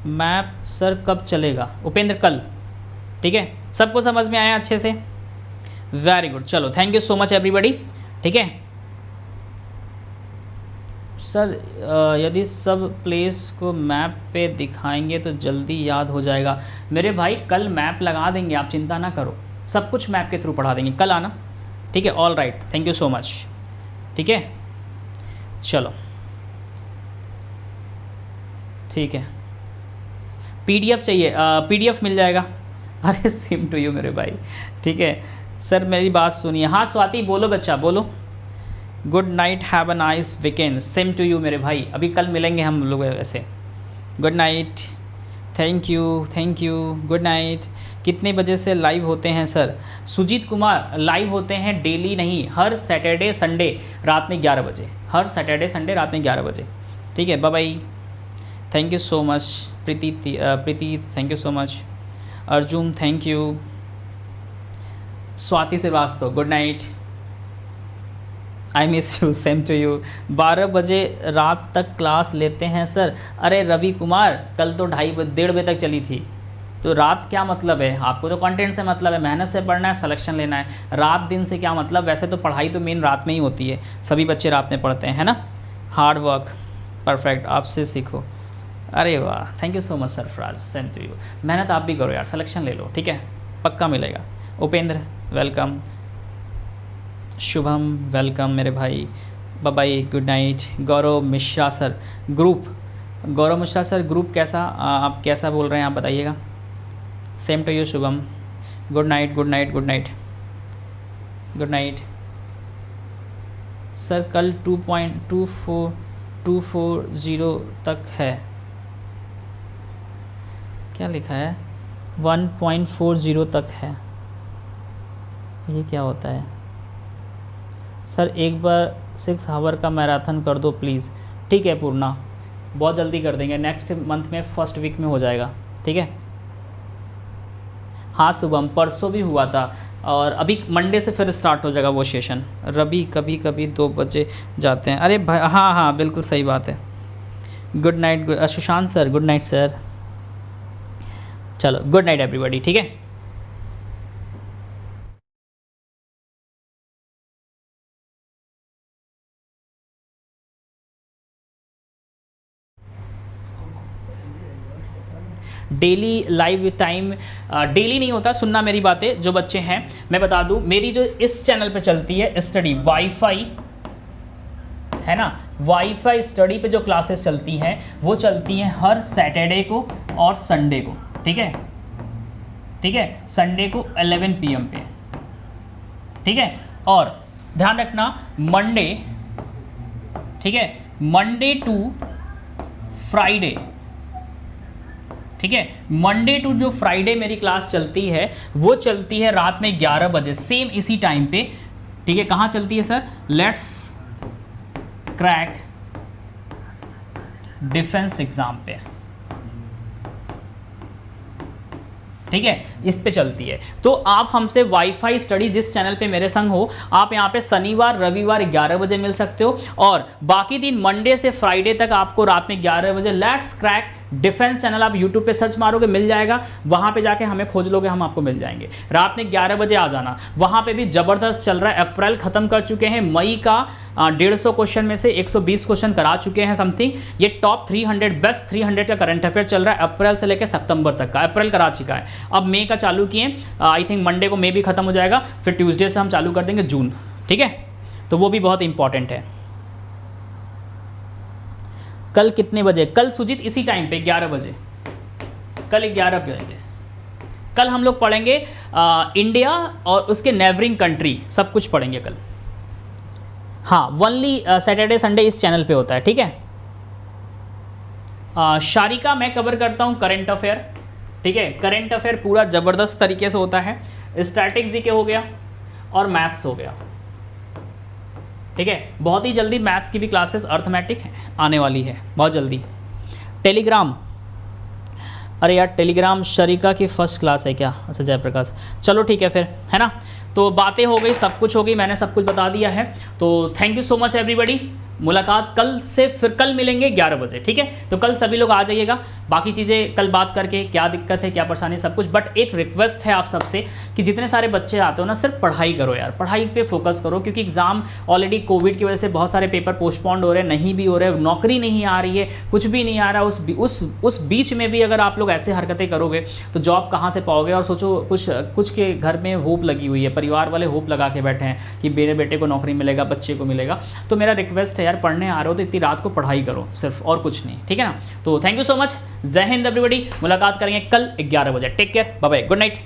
मैप सर कब चलेगा? उपेंद्र कल, ठीक है। सबको समझ में आया अच्छे से? वेरी गुड, चलो thank you so much everybody, ठीक है। सर यदि सब प्लेस को मैप पे दिखाएंगे तो जल्दी याद हो जाएगा। मेरे भाई कल मैप लगा देंगे, आप चिंता ना करो, सब कुछ मैप के थ्रू पढ़ा देंगे, कल आना, ठीक है। All right, thank you so much, ठीक है। चलो ठीक है, पीडीएफ चाहिए? पीडीएफ मिल जाएगा। अरे सेम टू यू मेरे भाई, ठीक है। सर मेरी बात सुनिए। हाँ स्वाति बोलो बच्चा, बोलो। Good night, have a nice weekend. Same to you मेरे भाई, अभी कल मिलेंगे हम लोग वैसे। Good night, thank you, good night. कितने बजे से लाइव होते हैं सर? सुजीत कुमार, लाइव होते हैं डेली नहीं, हर सैटरडे संडे रात में 11 बजे, हर सैटरडे संडे रात में 11 बजे, ठीक है। Bye bye, thank you so much. Preeti thank you so much. Arjun thank you. Swati Shrivastava good night, I miss you, same to you. 12 बजे रात तक क्लास लेते हैं सर? अरे रवि कुमार, कल तो 1:30 बजे तक चली थी, तो रात क्या मतलब है? आपको तो कंटेंट से मतलब है, मेहनत से पढ़ना है, सिलेक्शन लेना है, रात दिन से क्या मतलब? वैसे तो पढ़ाई तो मेन रात में ही होती है, सभी बच्चे रात में पढ़ते हैं, है ना। हार्ड वर्क, परफेक्ट, आपसे सीखो। अरे वाह, thank you so much Sarfaraz, same to you. मेहनत आप भी करो यार, सिलेक्शन ले लो, ठीक है, पक्का मिलेगा। उपेंद्र वेलकम, शुभम वेलकम मेरे भाई, bye bye, good night. Gaurav Mishra sir group, Gaurav Mishra sir group कैसा, आप कैसा बोल रहे हैं आप बताइएगा। Same to you Shubham, good night, good night, good night, good night. Sir कल 2.240 तक है, क्या लिखा है? 1.40 तक है, ये क्या होता है? सर एक बार 6 आवर का मैराथन कर दो प्लीज़। ठीक है पूर्णा, बहुत जल्दी कर देंगे, नेक्स्ट मंथ में फर्स्ट वीक में हो जाएगा, ठीक है। हाँ शुभम, परसों भी हुआ था और अभी मंडे से फिर स्टार्ट हो जाएगा वो सेशन। रवि कभी कभी 2 बजे जाते हैं। अरे भाई हाँ हाँ बिल्कुल सही बात है। Good night Sushant sir, good night sir. चलो गुड नाइट एवरीबॉडी, ठीक है। डेली लाइव टाइम डेली नहीं होता, सुनना मेरी बातें जो बच्चे हैं, मैं बता दूं मेरी जो इस चैनल पे चलती है स्टडी वाईफाई है ना, वाईफाई स्टडी पे जो क्लासेस चलती हैं वो चलती हैं हर सैटरडे को और संडे को, ठीक है, ठीक है, संडे को 11 PM पे, ठीक है। और ध्यान रखना मंडे, ठीक है, मंडे टू फ्राइडे, ठीक है, मंडे टू जो फ्राइडे मेरी क्लास चलती है वो चलती है रात में 11 बजे, सेम इसी टाइम पे, ठीक है। कहाँ चलती है sir? Let's crack defence exam पे, ठीक है, इस पे चलती है। तो आप हमसे वाईफाई स्टडी जिस चैनल पे मेरे संग हो, आप यहाँ पे शनिवार रविवार 11 बजे मिल सकते हो, और बाकी दिन मंडे से फ्राइडे तक आपको रात में 11 बजे लेट्स क्रैक डिफेंस चैनल आप यूट्यूब पे सर्च मारोगे मिल जाएगा, वहाँ पे जाके हमें खोज लोगे, हम आपको मिल जाएंगे। रात में 11 बजे आ जाना, वहाँ पे भी ज़बरदस्त चल रहा है। अप्रैल ख़त्म कर चुके हैं, मई का 150 क्वेश्चन में से 120 क्वेश्चन करा चुके हैं समथिंग। ये टॉप 300 बेस्ट 300 का करंट अफेयर चल रहा है अप्रैल से लेकर सितंबर तक का। अप्रैल करा चुका है, अब मई का चालू किए, आई थिंक मंडे को मई भी खत्म हो जाएगा, फिर ट्यूसडे से हम चालू कर देंगे जून, ठीक है। तो वो भी बहुत इंपॉर्टेंट है। कल कितने बजे? कल सुजीत इसी टाइम पे 11 बजे, कल 11 बजे कल हम लोग पढ़ेंगे इंडिया और उसके नेबरिंग कंट्री, सब कुछ पढ़ेंगे कल। हाँ, ओनली सैटरडे संडे इस चैनल पे होता है, ठीक है। शारिका मैं कवर करता हूँ करंट अफेयर, ठीक है, करंट अफेयर पूरा ज़बरदस्त तरीके से होता है। स्टैटिक जीके हो गया और मैथ्स हो गया, ठीक है। बहुत ही जल्दी मैथ्स की भी क्लासेस अर्थमेटिक आने वाली है, बहुत जल्दी। टेलीग्राम, अरे यार टेलीग्राम शरिका की फर्स्ट क्लास है क्या? अच्छा जयप्रकाश, चलो ठीक है फिर, है ना। तो बातें हो गई, सब कुछ हो गई, मैंने सब कुछ बता दिया है। तो thank you so much everybody. मुलाकात कल से, फिर कल मिलेंगे 11 बजे, ठीक है। तो कल सभी लोग आ जाइएगा, बाकी चीज़ें कल बात करके, क्या दिक्कत है क्या परेशानी सब कुछ। बट एक रिक्वेस्ट है आप सबसे कि जितने सारे बच्चे आते हो ना, सिर्फ पढ़ाई करो यार, पढ़ाई पे फोकस करो, क्योंकि एग्जाम ऑलरेडी कोविड की वजह से बहुत सारे पेपर पोस्टपोन्ड हो रहे हैं, नहीं भी हो रहे, नौकरी नहीं आ रही है, कुछ भी नहीं आ रहा। उस बीच में भी अगर आप लोग ऐसे हरकतें करोगे तो जॉब कहाँ से पाओगे? और सोचो कुछ के घर में होप लगी हुई है, परिवार वाले होप लगा के बैठे हैं कि मेरे बेटे को नौकरी मिलेगा, बच्चे को मिलेगा। तो मेरा रिक्वेस्ट है यार, पढ़ने आ रहे हो तो इतनी रात को पढ़ाई करो सिर्फ, और कुछ नहीं, ठीक है ना। तो थैंक यू सो मच, जय हिंद एवरीबॉडी। मुलाकात करेंगे कल 11 बजे, take care, bye bye, good night.